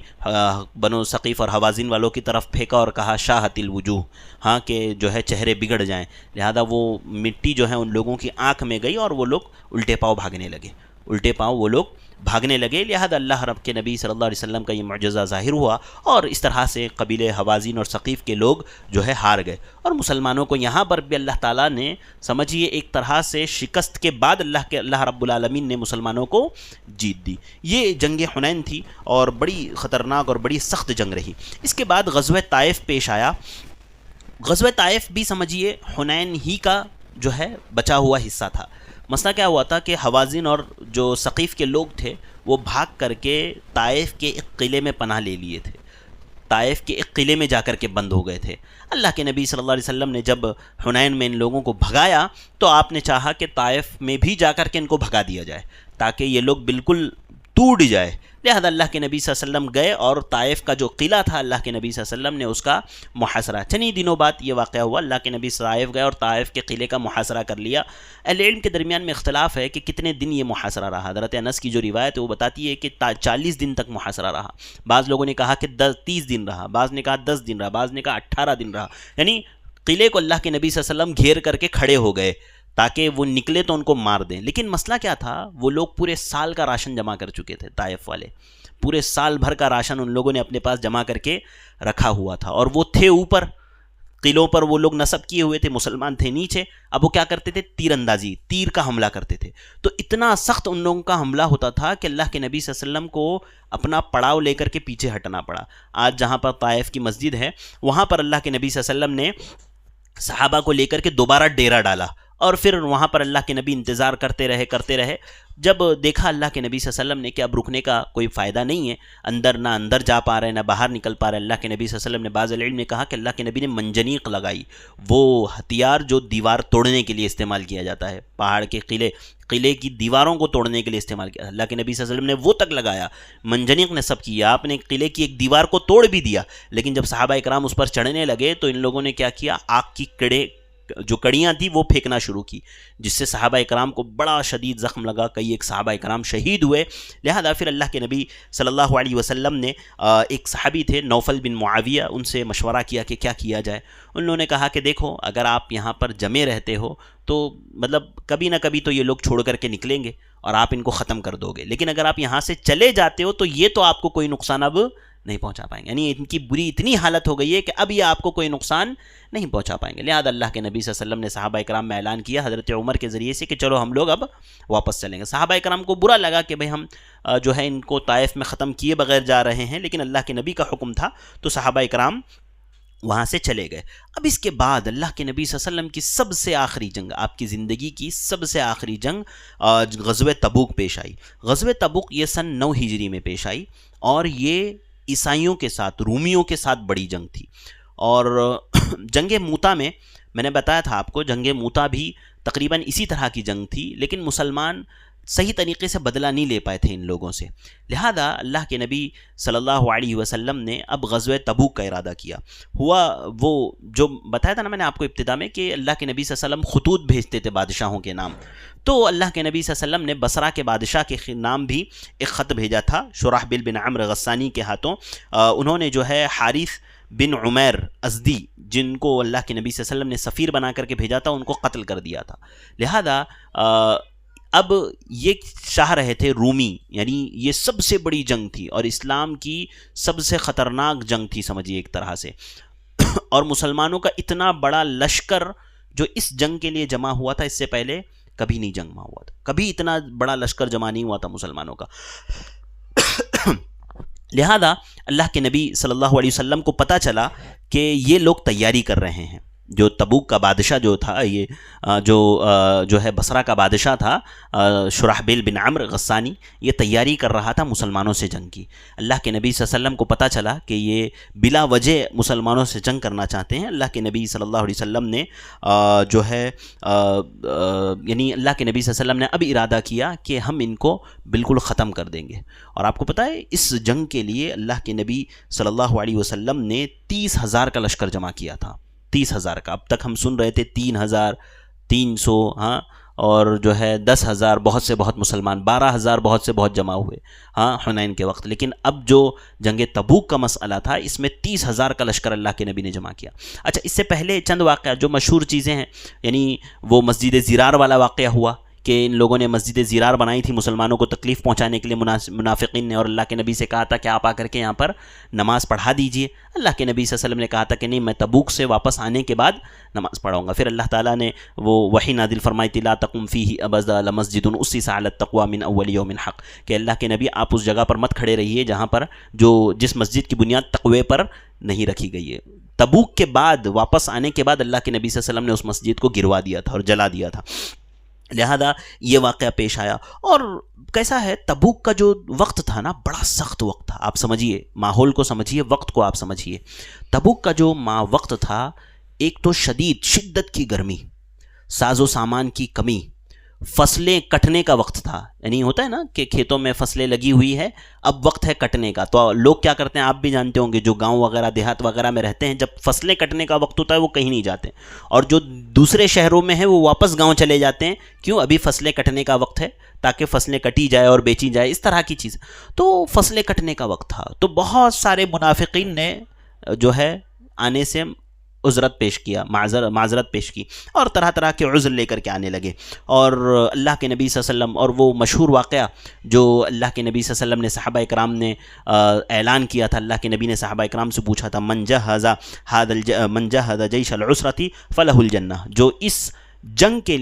بنو ثقیف اور حوازن والوں کی طرف پھینکا اور کہا شاہت الوجوہ, ہاں کہ جو ہے چہرے بگڑ جائیں. لہذا وہ مٹی جو ہے ان لوگوں کی آنکھ میں گئی اور وہ لوگ الٹے پاؤں بھاگنے لگے. الٹے پاؤں وہ لوگ بھاگنے لگے. لہذا اللہ رب کے نبی صلی اللہ علیہ وسلم کا یہ معجزہ ظاہر ہوا اور اس طرح سے قبیلے حوازن اور ثقیف کے لوگ جو ہے ہار گئے. اور مسلمانوں کو یہاں پر بھی اللہ تعالیٰ نے سمجھیے ایک طرح سے شکست کے بعد اللہ رب العالمین نے مسلمانوں کو جیت دی. یہ جنگ حنین تھی اور بڑی خطرناک اور بڑی سخت جنگ رہی. اس کے بعد غزوہ طائف پیش آیا. غزوہ طائف بھی سمجھیے حنین ہی کا جو ہے بچا ہوا حصہ تھا. مسئلہ کیا ہوا تھا کہ حوازن اور جو ثقیف کے لوگ تھے وہ بھاگ کر کے طائف کے ایک قلعے میں پناہ لے لیے تھے. طائف کے ایک قلعے میں جا کر کے بند ہو گئے تھے. اللہ کے نبی صلی اللہ علیہ وسلم نے جب حنین میں ان لوگوں کو بھگایا تو آپ نے چاہا کہ طائف میں بھی جا کر کے ان کو بھگا دیا جائے تاکہ یہ لوگ بالکل ٹوٹ جائے. لہذا اللہ کے نبی صلی اللہ علیہ وسلم گئے اور طائف کا جو قلعہ تھا اللہ کے نبی صلی اللہ علیہ وسلم نے اس کا محاصرہ. چند دنوں بعد یہ واقعہ ہوا. اللہ کے نبی طائف گئے اور طائف کے قلعے کا محاصرہ کر لیا. اہل علم کے درمیان میں اختلاف ہے کہ کتنے دن یہ محاصرہ رہا. حضرت انس کی جو روایت ہے وہ بتاتی ہے کہ 40 دن تک محاصرہ رہا. بعض لوگوں نے کہا کہ 30 دن رہا, بعض نے کہا 10 دن رہا, بعض نے کہا 18 دن رہا. یعنی قلعے کو اللہ کے نبی صلی اللہ علیہ وسلم گھیر کر کے کھڑے ہو گئے تاکہ وہ نکلے تو ان کو مار دیں. لیکن مسئلہ کیا تھا, وہ لوگ پورے سال کا راشن جمع کر چکے تھے. طائف والے پورے سال بھر کا راشن ان لوگوں نے اپنے پاس جمع کر کے رکھا ہوا تھا اور وہ تھے اوپر قلعوں پر, وہ لوگ نصب کیے ہوئے تھے, مسلمان تھے نیچے. اب وہ کیا کرتے تھے, تیر اندازی, تیر کا حملہ کرتے تھے. تو اتنا سخت ان لوگوں کا حملہ ہوتا تھا کہ اللہ کے نبی صلی اللہ علیہ وسلم کو اپنا پڑاؤ لے کر کے پیچھے ہٹنا پڑا. آج جہاں پر طائف کی مسجد ہے وہاں پر اللہ کے نبی صلی اللہ علیہ وسلم نے صحابہ کو لے کر کے دوبارہ ڈیرا ڈالا اور پھر وہاں پر اللہ کے نبی انتظار کرتے رہے. جب دیکھا اللہ کے نبی صلی اللہ علیہ وسلم نے کہ اب رکنے کا کوئی فائدہ نہیں ہے, نہ اندر جا پا رہے نہ باہر نکل پا رہے, اللہ کے نبی صلی اللہ علیہ وسلم نے بعض علم نے کہا کہ اللہ کے نبی نے منجنیق لگائی, وہ ہتھیار جو دیوار توڑنے کے لیے استعمال کیا جاتا ہے, پہاڑ کے قلعے کی دیواروں کو توڑنے کے لیے استعمال کیا. اللہ کے نبی صلی اللہ علیہ وسلم نے وہ تک لگایا, منجنیق نے سب کیا. آپ نے قلعے کی ایک دیوار کو توڑ بھی دیا, لیکن جب صحابہ اکرام اس پر چڑھنے لگے تو ان لوگوں نے کیا کیا, آگ کی جو کڑیاں تھیں وہ پھینکنا شروع کی, جس سے صحابہ اکرام کو بڑا شدید زخم لگا. کئی ایک صحابہ اکرام شہید ہوئے. لہذا پھر اللہ کے نبی صلی اللہ علیہ وسلم نے ایک صحابی تھے نوفل بن معاویہ, ان سے مشورہ کیا کہ کیا کیا جائے. انہوں نے کہا کہ دیکھو اگر آپ یہاں پر جمے رہتے ہو تو مطلب کبھی نہ کبھی تو یہ لوگ چھوڑ کر کے نکلیں گے اور آپ ان کو ختم کر دو گے, لیکن اگر آپ یہاں سے چلے جاتے ہو تو یہ تو آپ کو کوئی نقصان اب نہیں پہنچا پائیں گے. یعنی ان کی بری اتنی حالت ہو گئی ہے کہ اب یہ آپ کو کوئی نقصان نہیں پہنچا پائیں گے. لہذا اللہ کے نبی صلی اللہ علیہ وسلم نے صحابہ اکرام میں اعلان کیا حضرت عمر کے ذریعے سے کہ چلو ہم لوگ اب واپس چلیں گے. صحابہ اکرام کو برا لگا کہ بھئی ہم جو ہے ان کو طائف میں ختم کیے بغیر جا رہے ہیں, لیکن اللہ کے نبی کا حکم تھا تو صحابہ اکرام وہاں سے چلے گئے. اب اس کے بعد اللہ کے نبی صلی اللہ علیہ وسلم کی سب سے آخری جنگ, آپ کی زندگی کی سب سے آخری جنگ غزوہ تبوک پیش آئی. غزوہ تبوک یہ سن 9 ہجری میں پیش آئی اور یہ عیسائیوں کے ساتھ, رومیوں کے ساتھ بڑی جنگ تھی. اور جنگ موتا میں نے بتایا تھا آپ کو, جنگ موتا بھی تقریباً اسی طرح کی جنگ تھی, لیکن مسلمان صحیح طریقے سے بدلہ نہیں لے پائے تھے ان لوگوں سے. لہذا اللہ کے نبی صلی اللہ علیہ وسلم نے اب غزوہ تبوک کا ارادہ کیا. ہوا وہ جو بتایا تھا نا میں نے آپ کو ابتدا میں کہ اللہ کے نبی صلی اللہ علیہ وسلم خطوط بھیجتے تھے بادشاہوں کے نام, تو اللہ کے نبی صلی اللہ علیہ وسلم نے بصرہ کے بادشاہ کے نام بھی ایک خط بھیجا تھا شرحبیل بن عمرو غسانی کے ہاتھوں. انہوں نے جو ہے حارث بن عمیر ازدی, جن کو اللہ کے نبی صلی اللہ علیہ وسلم نے سفیر بنا کر کے بھیجا تھا, ان کو قتل کر دیا تھا. لہذا اب یہ چاہ رہے تھے رومی, یعنی یہ سب سے بڑی جنگ تھی اور اسلام کی سب سے خطرناک جنگ تھی سمجھیے ایک طرح سے. اور مسلمانوں کا اتنا بڑا لشکر جو اس جنگ کے لیے جمع ہوا تھا, اس سے پہلے کبھی نہیں جنگ میں ہوا تھا, کبھی اتنا بڑا لشکر جمع نہیں ہوا تھا مسلمانوں کا. لہذا اللہ کے نبی صلی اللہ علیہ وسلم کو پتہ چلا کہ یہ لوگ تیاری کر رہے ہیں. جو تبوک کا بادشاہ جو تھا، یہ جو ہے بصرہ کا بادشاہ تھا، شرحبیل بن عمرو غسانی، یہ تیاری کر رہا تھا مسلمانوں سے جنگ کی. اللہ کے نبی صلی اللہ علیہ وسلم کو پتہ چلا کہ یہ بلا وجہ مسلمانوں سے جنگ کرنا چاہتے ہیں. اللہ کے نبی صلی اللہ علیہ وسلم نے جو ہے یعنی اللہ کے نبی صلی اللہ علیہ وسلم نے اب ارادہ کیا کہ ہم ان کو بالکل ختم کر دیں گے. اور آپ کو پتہ ہے اس جنگ کے لیے اللہ کے نبی صلی اللہ علیہ وسلم نے 30,000 کا لشکر جمع کیا تھا. 30,000 کا. اب تک ہم سن رہے تھے 3,300، ہاں، اور جو ہے 10,000 بہت سے بہت مسلمان، 12,000 بہت سے بہت جمع ہوئے، ہاں، حنین کے وقت. لیکن اب جو جنگ تبوک کا مسئلہ تھا، اس میں 30,000 کا لشکر اللہ کے نبی نے جمع کیا. اچھا، اس سے پہلے چند واقعات جو مشہور چیزیں ہیں، یعنی وہ مسجد زرار والا واقعہ ہوا کہ ان لوگوں نے مسجد زرار بنائی تھی مسلمانوں کو تکلیف پہنچانے کے لیے منافقین نے، اور اللہ کے نبی سے کہا تھا کہ آپ آ کر کے یہاں پر نماز پڑھا دیجئے. اللہ کے نبی صلی اللہ علیہ وسلم نے کہا تھا کہ نہیں، میں تبوک سے واپس آنے کے بعد نماز پڑھاؤں گا. پھر اللہ تعالیٰ نے وہ وحی نازل فرمائی تھی، لا تقم فیہ ابدا لمسجد اسس علی التقوی من اول یوم حق، کہ اللہ کے نبی آپ اس جگہ پر مت کھڑے رہیے جہاں پر جس مسجد کی بنیاد تقوی پر نہیں رکھی گئی ہے. تبوک کے بعد واپس آنے کے بعد اللہ کے نبی صلی اللہ علیہ وسلم نے اس مسجد کو گروا دیا تھا اور جلا دیا تھا. لہذا یہ واقعہ پیش آیا. اور کیسا ہے، تبوک کا جو وقت تھا نا، بڑا سخت وقت تھا. آپ سمجھیے، ماحول کو سمجھیے، وقت کو آپ سمجھیے. تبوک کا جو وقت تھا، ایک تو شدت کی گرمی، ساز و سامان کی کمی، فصلیں کٹنے کا وقت تھا. یعنی ہوتا ہے نا کہ کھیتوں میں فصلیں لگی ہوئی ہے، اب وقت ہے کٹنے کا. تو لوگ کیا کرتے ہیں، آپ بھی جانتے ہوں گے، جو گاؤں وغیرہ دیہات وغیرہ میں رہتے ہیں، جب فصلیں کٹنے کا وقت ہوتا ہے وہ کہیں نہیں جاتے، اور جو دوسرے شہروں میں ہیں وہ واپس گاؤں چلے جاتے ہیں. کیوں؟ ابھی فصلیں کٹنے کا وقت ہے، تاکہ فصلیں کٹی جائے اور بیچی جائے، اس طرح کی چیز. تو فصلیں کٹنے کا وقت تھا، تو بہت سارے منافقین نے جو ہے آنے سے عذرت پیش کیا، معذرت پیش کی، اور طرح طرح کے عذر لے کر کے آنے لگے. اور اللہ کے نبی صلی اللہ علیہ وسلم، اور وہ مشہور واقعہ جو اللہ کے نبی صلی اللہ علیہ وسلم نے صحابہ اکرام نے اعلان کیا تھا، اللہ کے نبی نے صحابہ اکرام سے پوچھا تھا، من جہز جیش العسرۃ فلہ الجنہ، جو اس جنگ کے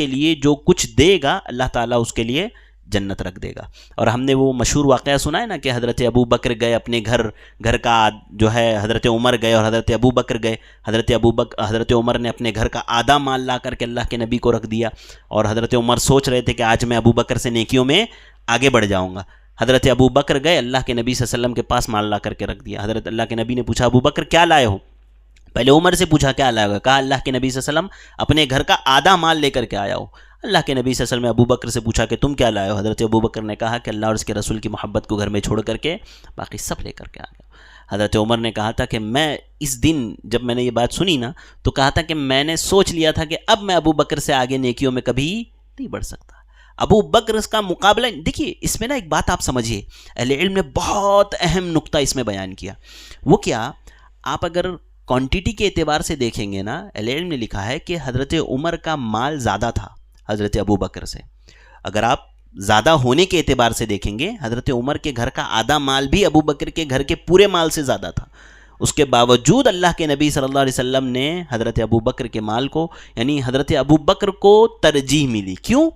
لیے جو کچھ دے گا اللہ تعالیٰ اس کے لیے جنت رکھ دے گا. اور ہم نے وہ مشہور واقعہ سنا ہے نا کہ حضرت ابو بکر گئے اپنے گھر کا جو ہے، حضرت عمر گئے اور حضرت ابو بکر گئے. حضرت عمر نے اپنے گھر کا آدھا مال لا کر کے اللہ کے نبی کو رکھ دیا، اور حضرت عمر سوچ رہے تھے کہ آج میں ابو بکر سے نیکیوں میں آگے بڑھ جاؤں گا. حضرت ابو بکر گئے، اللہ کے نبی صلی اللہ علیہ وسلم کے پاس مال لا کر کے رکھ دیا. حضرت اللہ کے نبی نے پوچھا، ابو بکر کیا لائے ہو؟ پہلے عمر سے پوچھا کیا لائے ہو، کہا اللہ کے نبی صلی اللہ علیہ وسلم اپنے گھر کا آدھا مال لے کر کے آیا ہو. اللہ کے نبی صلی اللہ علیہ وسلم نے ابو بکر سے پوچھا کہ تم کیا لائے ہو؟ حضرت ابو بکر نے کہا کہ اللہ اور اس کے رسول کی محبت کو گھر میں چھوڑ کر کے باقی سب لے کر کے آ گیا. حضرت عمر نے کہا تھا کہ میں اس دن جب میں نے یہ بات سنی نا، تو کہا تھا کہ میں نے سوچ لیا تھا کہ اب میں ابو بکر سے آگے نیکیوں میں کبھی نہیں بڑھ سکتا. ابو بکر اس کا مقابلہ. دیکھیے اس میں نا ایک بات آپ سمجھیے، اہل علم نے بہت اہم نقطہ اس میں بیان کیا. وہ کیا، آپ اگر کوانٹیٹی کے اعتبار سے دیکھیں گے نا، اہل علم نے لکھا ہے کہ حضرت عمر کا مال زیادہ تھا حضرت ابو بکر سے. اگر آپ زیادہ ہونے کے اعتبار سے دیکھیں گے، حضرت عمر کے گھر کا آدھا مال بھی ابو بکر کے گھر کے پورے مال سے زیادہ تھا. اس کے باوجود اللہ کے نبی صلی اللہ علیہ وسلم نے حضرت ابو بکر کے مال کو، یعنی حضرت ابو بکر کو ترجیح ملی. کیوں؟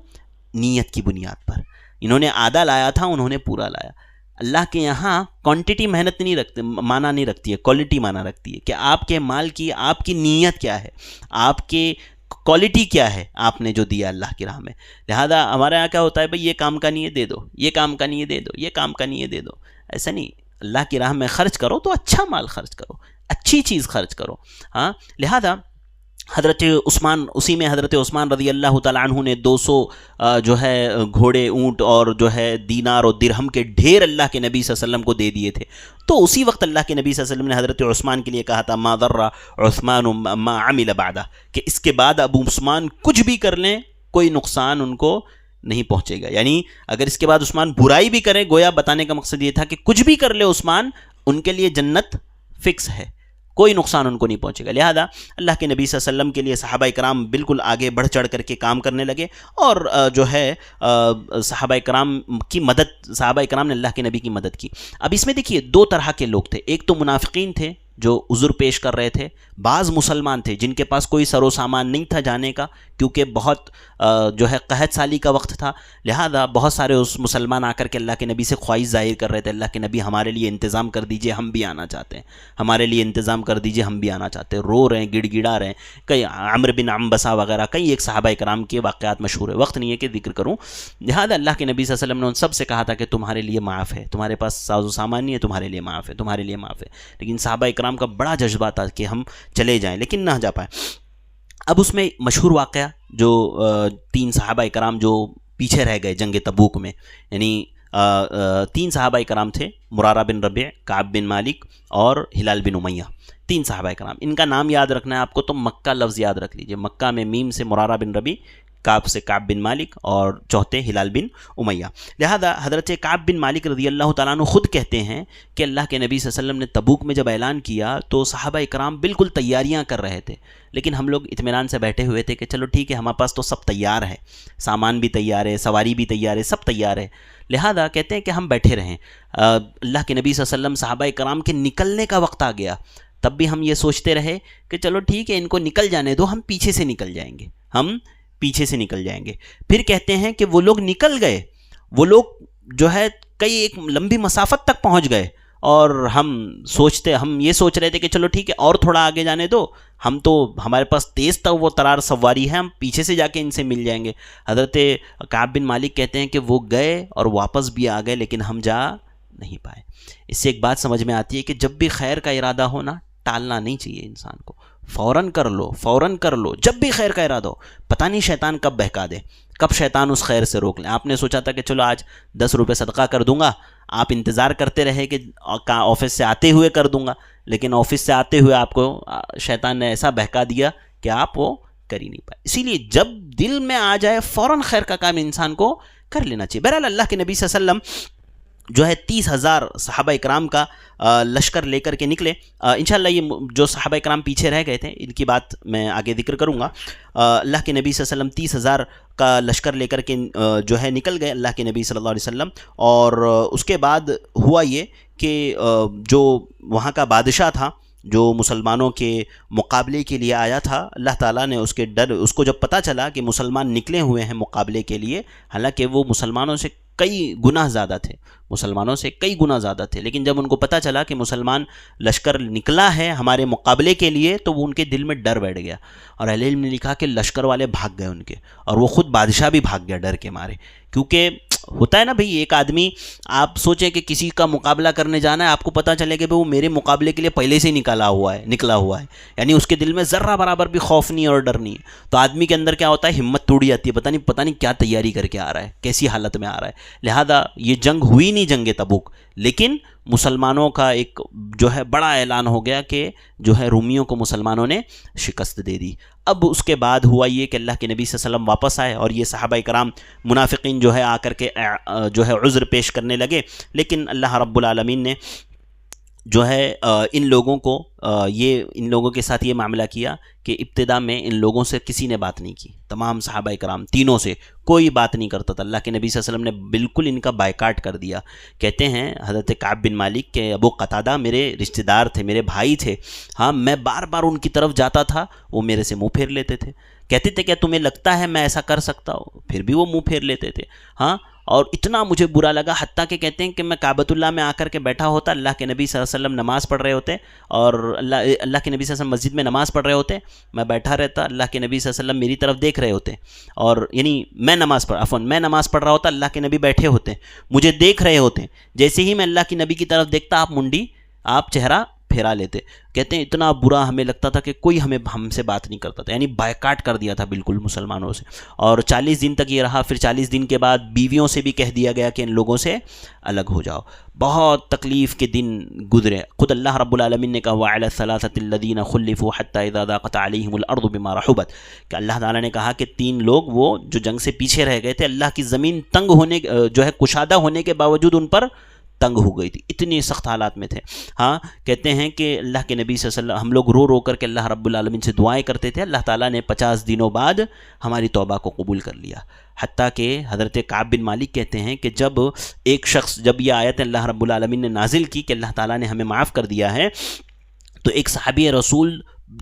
نیت کی بنیاد پر. انہوں نے آدھا لایا تھا، انہوں نے پورا لایا. اللہ کے یہاں کوانٹٹی محنت نہیں رکھتے، معنی نہیں رکھتی ہے، کوالٹی معنی رکھتی ہے کہ آپ کے مال کی آپ کی نیت کیا ہے، آپ کے کوالٹی کیا ہے، آپ نے جو دیا اللہ کی راہ میں. لہذا ہمارے یہاں کیا ہوتا ہے، بھئی یہ کام کا نہیں ہے دے دو، یہ کام کا نہیں ہے دے دو، یہ کام کا نہیں ہے دے دو. ایسا نہیں، اللہ کی راہ میں خرچ کرو تو اچھا مال خرچ کرو، اچھی چیز خرچ کرو. ہاں، لہذا حضرت عثمان، اسی میں حضرت عثمان رضی اللہ تعالیٰ عنہ نے 200 جو ہے گھوڑے، اونٹ اور جو ہے دینار اور درہم کے ڈھیر اللہ کے نبی صلی اللہ علیہ وسلم کو دے دیے تھے. تو اسی وقت اللہ کے نبی صلی اللہ علیہ وسلم نے حضرت عثمان کے لیے کہا تھا، ما ضر عثمان ما عمل بعدہ، کہ اس کے بعد ابو عثمان کچھ بھی کر لیں کوئی نقصان ان کو نہیں پہنچے گا. یعنی اگر اس کے بعد عثمان برائی بھی کریں، گویا بتانے کا مقصد یہ تھا کہ کچھ بھی کر لے عثمان، ان کے لیے جنت فکس ہے، کوئی نقصان ان کو نہیں پہنچے گا. لہذا اللہ کے نبی صلی اللہ علیہ وسلم کے لیے صحابہ اکرام بالکل آگے بڑھ چڑھ کر کے کام کرنے لگے، اور جو ہے صحابہ اکرام نے اللہ کے نبی کی مدد کی. اب اس میں دیکھیے دو طرح کے لوگ تھے. ایک تو منافقین تھے جو عذر پیش کر رہے تھے. بعض مسلمان تھے جن کے پاس کوئی سر و سامان نہیں تھا جانے کا، کیونکہ بہت جو ہے قحط سالی کا وقت تھا، لہذا بہت سارے اس مسلمان آ کر کے اللہ کے نبی سے خواہش ظاہر کر رہے تھے، اللہ کے نبی ہمارے لیے انتظام کر دیجئے، ہم بھی آنا چاہتے ہیں، ہمارے لیے انتظام کر دیجئے، ہم بھی آنا چاہتے ہیں. رو رہے ہیں، گڑ گڑا رہے ہیں. کئی عمرو بن عنبسہ وغیرہ کئی ایک صحابہ کرام کے واقعات مشہور ہے، وقت نہیں ہے کہ ذکر کروں. لہذا اللہ کے نبی صلی اللہ علیہ وسلم نے ان سب سے کہا تھا کہ تمہارے لیے معاف ہے، تمہارے پاس ساز و سامان نہیں ہے، تمہارے لیے معاف ہے، تمہارے لیے معاف ہے. لیکن صحابہ کرام کا بڑا جذبہ تھا کہ ہم چلے جائیں، لیکن نہ جا پائے. اب اس میں مشہور واقعہ جو 3 صحابہ کرام جو پیچھے رہ گئے جنگ تبوک میں، یعنی 3 صحابہ کرام تھے، مرارہ بن ربیع، کعب بن مالک اور ہلال بن امیہ. 3 صحابہ کرام، ان کا نام یاد رکھنا ہے آپ کو تو مکہ لفظ یاد رکھ لیجئے. مکہ میں میم سے مرارہ بن ربیع، کعب سے کعب بن مالک اور چوتھے ہلال بن امیہ. لہذا حضرت کعب بن مالک رضی اللہ تعالیٰ عنہ خود کہتے ہیں کہ اللہ کے نبی صلی اللہ علیہ وسلم نے تبوک میں جب اعلان کیا تو صحابہ اکرام بالکل تیاریاں کر رہے تھے، لیکن ہم لوگ اطمینان سے بیٹھے ہوئے تھے کہ چلو ٹھیک ہے، ہمارے پاس تو سب تیار ہے، سامان بھی تیار ہے، سواری بھی تیار ہے، سب تیار ہے. لہذا کہتے ہیں کہ ہم بیٹھے رہیں. اللہ کے نبی صلی اللہ علیہ وسلم صحابہ اکرام کے نکلنے کا وقت آ گیا، تب بھی ہم یہ سوچتے رہے کہ چلو ٹھیک ہے، ان کو نکل جانے دو، ہم پیچھے سے نکل جائیں گے، ہم پیچھے سے نکل جائیں گے. پھر کہتے ہیں کہ وہ لوگ نکل گئے، وہ لوگ جو ہے کئی ایک لمبی مسافت تک پہنچ گئے، اور ہم یہ سوچ رہے تھے کہ چلو ٹھیک ہے اور تھوڑا آگے جانے دو، ہم تو ہمارے پاس تیز تر وہ ترار سواری ہے، ہم پیچھے سے جا کے ان سے مل جائیں گے. حضرت کعب بن مالک کہتے ہیں کہ وہ گئے اور واپس بھی آ گئے، لیکن ہم جا نہیں پائے. اس سے ایک بات سمجھ میں آتی ہے کہ جب بھی خیر کا ارادہ ہو نا، ٹالنا نہیں چاہیے انسان کو، فوراً کر لو. جب بھی خیر کا ارادہ ہو، پتہ نہیں شیطان کب بہکا دے، کب شیطان اس خیر سے روک لیں. آپ نے سوچا تھا کہ چلو آج 10 روپے صدقہ کر دوں گا، آپ انتظار کرتے رہے کہ آفس سے آتے ہوئے کر دوں گا، لیکن آفس سے آتے ہوئے آپ کو شیطان نے ایسا بہکا دیا کہ آپ وہ کر ہی نہیں پائے. اسی لیے جب دل میں آ جائے فوراً خیر کا کام انسان کو کر لینا چاہیے. بہرحال اللہ کے نبی صلی اللہ علیہ وسلم جو ہے 30,000 صحابہ اکرام کا لشکر لے کر کے نکلے. انشاءاللہ یہ جو صحابہ اکرام پیچھے رہ گئے تھے ان کی بات میں آگے ذکر کروں گا. اللہ کے نبی صلی اللہ علیہ وسلم 30,000 کا لشکر لے کر کے جو ہے نکل گئے اللہ کے نبی صلی اللہ علیہ وسلم. اور اس کے بعد ہوا یہ کہ جو وہاں کا بادشاہ تھا جو مسلمانوں کے مقابلے کے لیے آیا تھا، اللہ تعالیٰ نے اس کو جب پتہ چلا کہ مسلمان نکلے ہوئے ہیں مقابلے کے لیے، حالانکہ وہ مسلمانوں سے کئی گنا زیادہ تھے، لیکن جب ان کو پتہ چلا کہ مسلمان لشکر نکلا ہے ہمارے مقابلے کے لیے تو وہ ان کے دل میں ڈر بیٹھ گیا. اور اہل علم نے لکھا کہ لشکر والے بھاگ گئے ان کے، اور وہ خود بادشاہ بھی بھاگ گیا ڈر کے مارے. کیونکہ ہوتا ہے نا بھئی، ایک آدمی آپ سوچیں کہ کسی کا مقابلہ کرنے جانا ہے، آپ کو پتہ چلے کہ وہ میرے مقابلے کے لیے پہلے سے ہی نکلا ہوا ہے، یعنی اس کے دل میں ذرہ برابر بھی خوف نہیں اور ڈر نہیں ہے، تو آدمی کے اندر کیا ہوتا ہے، ہمت ٹوٹ جاتی ہے، پتہ نہیں کیا تیاری کر کے آ رہا ہے، کیسی حالت میں آ رہا ہے. لہذا یہ جنگ ہوئی نہیں، جنگ تبوک، لیکن مسلمانوں کا ایک جو ہے بڑا اعلان ہو گیا کہ جو ہے رومیوں کو مسلمانوں نے شکست دے دی. اب اس کے بعد ہوا یہ کہ اللہ کے نبی صلی اللہ علیہ وسلم واپس آئے، اور یہ صحابہ کرام منافقین جو ہے آ کر کے جو ہے عذر پیش کرنے لگے، لیکن اللہ رب العالمین نے جو ہے ان لوگوں کے ساتھ یہ معاملہ کیا کہ ابتدا میں ان لوگوں سے کسی نے بات نہیں کی، تمام صحابہ کرام تینوں سے کوئی بات نہیں کرتا تھا. اللہ کے نبی صلی اللہ علیہ وسلم نے بالکل ان کا بائیکاٹ کر دیا. کہتے ہیں حضرت کعب بن مالک کہ ابو قتادہ میرے رشتہ دار تھے، میرے بھائی تھے، ہاں میں بار بار ان کی طرف جاتا تھا، وہ میرے سے منہ پھیر لیتے تھے. کہتے تھے کہ تمہیں لگتا ہے میں ایسا کر سکتا ہوں، پھر بھی وہ منہ پھیر لیتے تھے. ہاں، اور اتنا مجھے برا لگا، حتیٰ کہ کہتے ہیں کہ میں کعبۃ اللہ میں آ کر کے بیٹھا ہوتا، اللہ کے نبی صلی اللہ علیہ وسلم نماز پڑھ رہے ہوتے، اور اللہ کے نبی صلی اللہ علیہ وسلم مسجد میں نماز پڑھ رہے ہوتے، میں بیٹھا رہتا، اللہ کے نبی صلی اللہ علیہ وسلم میری طرف دیکھ رہے ہوتے، اور یعنی میں نماز پڑھ رہا ہوتا، اللہ کے نبی بیٹھے ہوتے، مجھے دیکھ رہے ہوتے. جیسے ہی میں اللہ کی نبی کی طرف دیکھتا، آپ چہرہ پھیرا لیتے. کہتے ہیں اتنا برا ہمیں لگتا تھا کہ کوئی ہم سے بات نہیں کرتا تھا، یعنی بائیکاٹ کر دیا تھا بالکل مسلمانوں سے. اور 40 دن تک یہ رہا. پھر 40 دن کے بعد بیویوں سے بھی کہہ دیا گیا کہ ان لوگوں سے الگ ہو جاؤ. بہت تکلیف کے دن گزرے. خود اللہ رب العالمین نے کہا وَعَلَى الثَّلَاثَةِ الَّذِينَ خُلِّفُوا حَتَّى إِذَا ضَاقَتْ عَلَيْهِمُ الْأَرْضُ بِمَا رَحُبَتْ، کہ اللہ تعالیٰ نے کہا کہ 3 لوگ وہ جو جنگ سے پیچھے رہ گئے تھے، اللہ کی زمین تنگ ہونے جو ہے کشادہ ہونے کے باوجود ان پر تنگ ہو گئی تھی، اتنی سخت حالات میں تھے. ہاں، کہتے ہیں کہ اللہ کے نبی صلی اللہ علیہ وسلم ہم لوگ رو کر کے اللہ رب العالمین سے دعائیں کرتے تھے. اللہ تعالیٰ نے 50 دنوں بعد ہماری توبہ کو قبول کر لیا. حتیٰ کہ حضرت کعب بن مالک کہتے ہیں کہ جب یہ آیت اللہ رب العالمین نے نازل کی کہ اللہ تعالیٰ نے ہمیں معاف کر دیا ہے، تو ایک صحابی رسول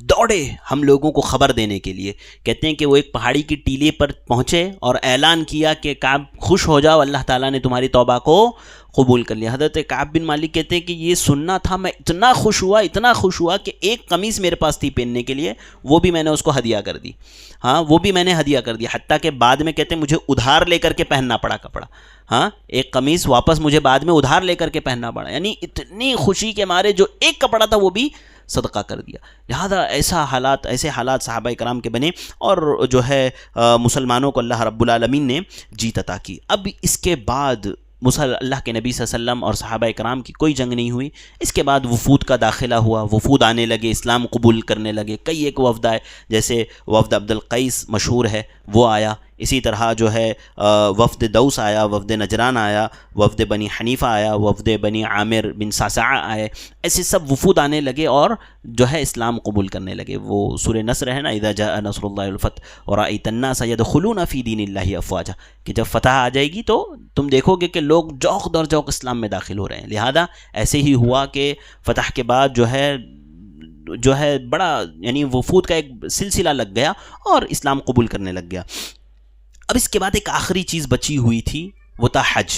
دوڑے ہم لوگوں کو خبر دینے کے لیے. کہتے ہیں کہ وہ ایک پہاڑی کی ٹیلے پر پہنچے اور اعلان کیا کہ کعب خوش ہو جاؤ، اللہ تعالیٰ نے تمہاری توبہ کو قبول کر لیا. حضرت کعب بن مالک کہتے ہیں کہ یہ سننا تھا، میں اتنا خوش ہوا کہ ایک قمیص میرے پاس تھی پہننے کے لیے، وہ بھی میں نے اس کو ہدیہ کر دی. ہاں، وہ بھی میں نے ہدیہ کر دیا، حتیٰ کہ بعد میں کہتے ہیں مجھے ادھار لے کر کے پہننا پڑا کپڑا. ہاں، ایک قمیص واپس مجھے بعد میں ادھار لے کر کے پہننا پڑا. یعنی اتنی خوشی کے مارے جو ایک کپڑا تھا وہ بھی صدقہ کر دیا. لہذا ایسے حالات صحابہ کرام کے بنے، اور جو ہے مسلمانوں کو اللہ رب العالمین نے جیت عطا کی. اب اس کے بعد اللہ کے نبی صلی اللہ علیہ وسلم اور صحابہ کرام کی کوئی جنگ نہیں ہوئی. اس کے بعد وفود کا داخلہ ہوا، وفود آنے لگے، اسلام قبول کرنے لگے. کئی ایک وفد آئے، جیسے وفد عبد القیس مشہور ہے وہ آیا. اسی طرح جو ہے وفد دوس آیا، وفد نجران آیا، وفد بنی حنیفہ آیا، وفد بنی عامر بن صعصعہ آئے. ایسے سب وفود آنے لگے اور جو ہے اسلام قبول کرنے لگے. وہ سورہ نصر ہے نا، اذا جاء نصر اللہ والفتح ورأیت الناس يدخلون فی دین اللہ افواجا، کہ جب فتح آ جائے گی تو تم دیکھو گے کہ لوگ جوق در جوق اسلام میں داخل ہو رہے ہیں. لہذا ایسے ہی ہوا کہ فتح کے بعد جو ہے بڑا یعنی وفود کا ایک سلسلہ لگ گیا اور اسلام قبول کرنے لگ گیا. اب اس کے بعد ایک آخری چیز بچی ہوئی تھی، وہ تھا حج.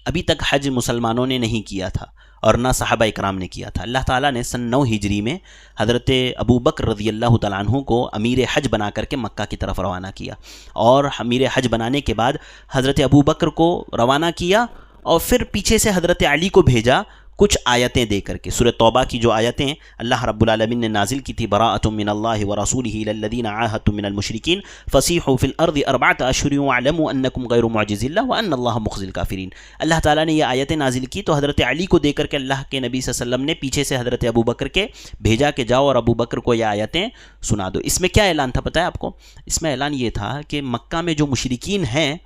ابھی تک حج مسلمانوں نے نہیں کیا تھا اور نہ صحابہ اکرام نے کیا تھا. اللہ تعالیٰ نے سن 9 ہجری میں حضرت ابو بکر رضی اللہ تعالیٰ عنہ کو امیر حج بنا کر کے مکہ کی طرف روانہ کیا، اور امیر حج بنانے کے بعد حضرت ابو بکر کو روانہ کیا اور پھر پیچھے سے حضرت علی کو بھیجا کچھ آیتیں دے کر کے. سورہ توبہ کی جو آیتیں اللہ رب العالمین نے نازل کی تھی، براءۃ من اللہ ورسولہ الی الذین عاہدتم من المشرکین فسیحوا فی الارض اربعۃ اشہر واعلموا انکم غیر معجزی اللہ وان اللہ مخزی الکافرین. اللہ تعالیٰ نے یہ آیتیں نازل کی تو حضرت علی کو دے کر کے اللہ کے نبی صلی اللہ علیہ وسلم نے پیچھے سے حضرت ابو بکر کے بھیجا کہ جاؤ اور ابو بکر کو یہ آیتیں سنا دو. اس میں کیا اعلان تھا پتہ ہے آپ کو؟ اس میں اعلان یہ تھا کہ مکہ میں جو مشرکین ہیں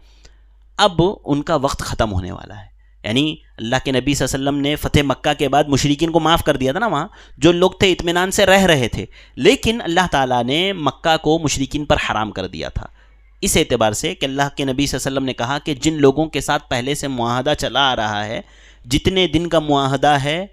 اب ان کا وقت ختم ہونے والا ہے. یعنی اللہ کے نبی صلی اللہ علیہ وسلم نے فتح مکہ کے بعد مشرکین کو معاف کر دیا تھا نا، وہاں جو لوگ تھے اطمینان سے رہ رہے تھے، لیکن اللہ تعالیٰ نے مکہ کو مشرکین پر حرام کر دیا تھا. اس اعتبار سے کہ اللہ کے نبی صلی اللہ علیہ وسلم نے کہا کہ جن لوگوں کے ساتھ پہلے سے معاہدہ چلا آ رہا ہے، جتنے دن کا معاہدہ ہے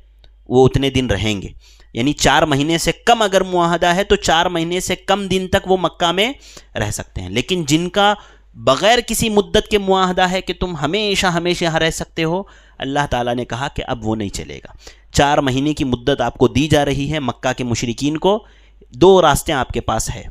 وہ اتنے دن رہیں گے. یعنی 4 مہینے سے کم اگر معاہدہ ہے تو 4 مہینے سے کم دن تک وہ مکہ میں رہ سکتے ہیں. لیکن جن کا بغیر کسی مدت کے معاہدہ ہے کہ تم ہمیشہ یہاں رہ سکتے ہو، اللہ تعالیٰ نے کہا کہ اب وہ نہیں چلے گا. 4 مہینے کی مدت آپ کو دی جا رہی ہے مکہ کے مشرکین کو. 2 راستے آپ کے پاس ہے.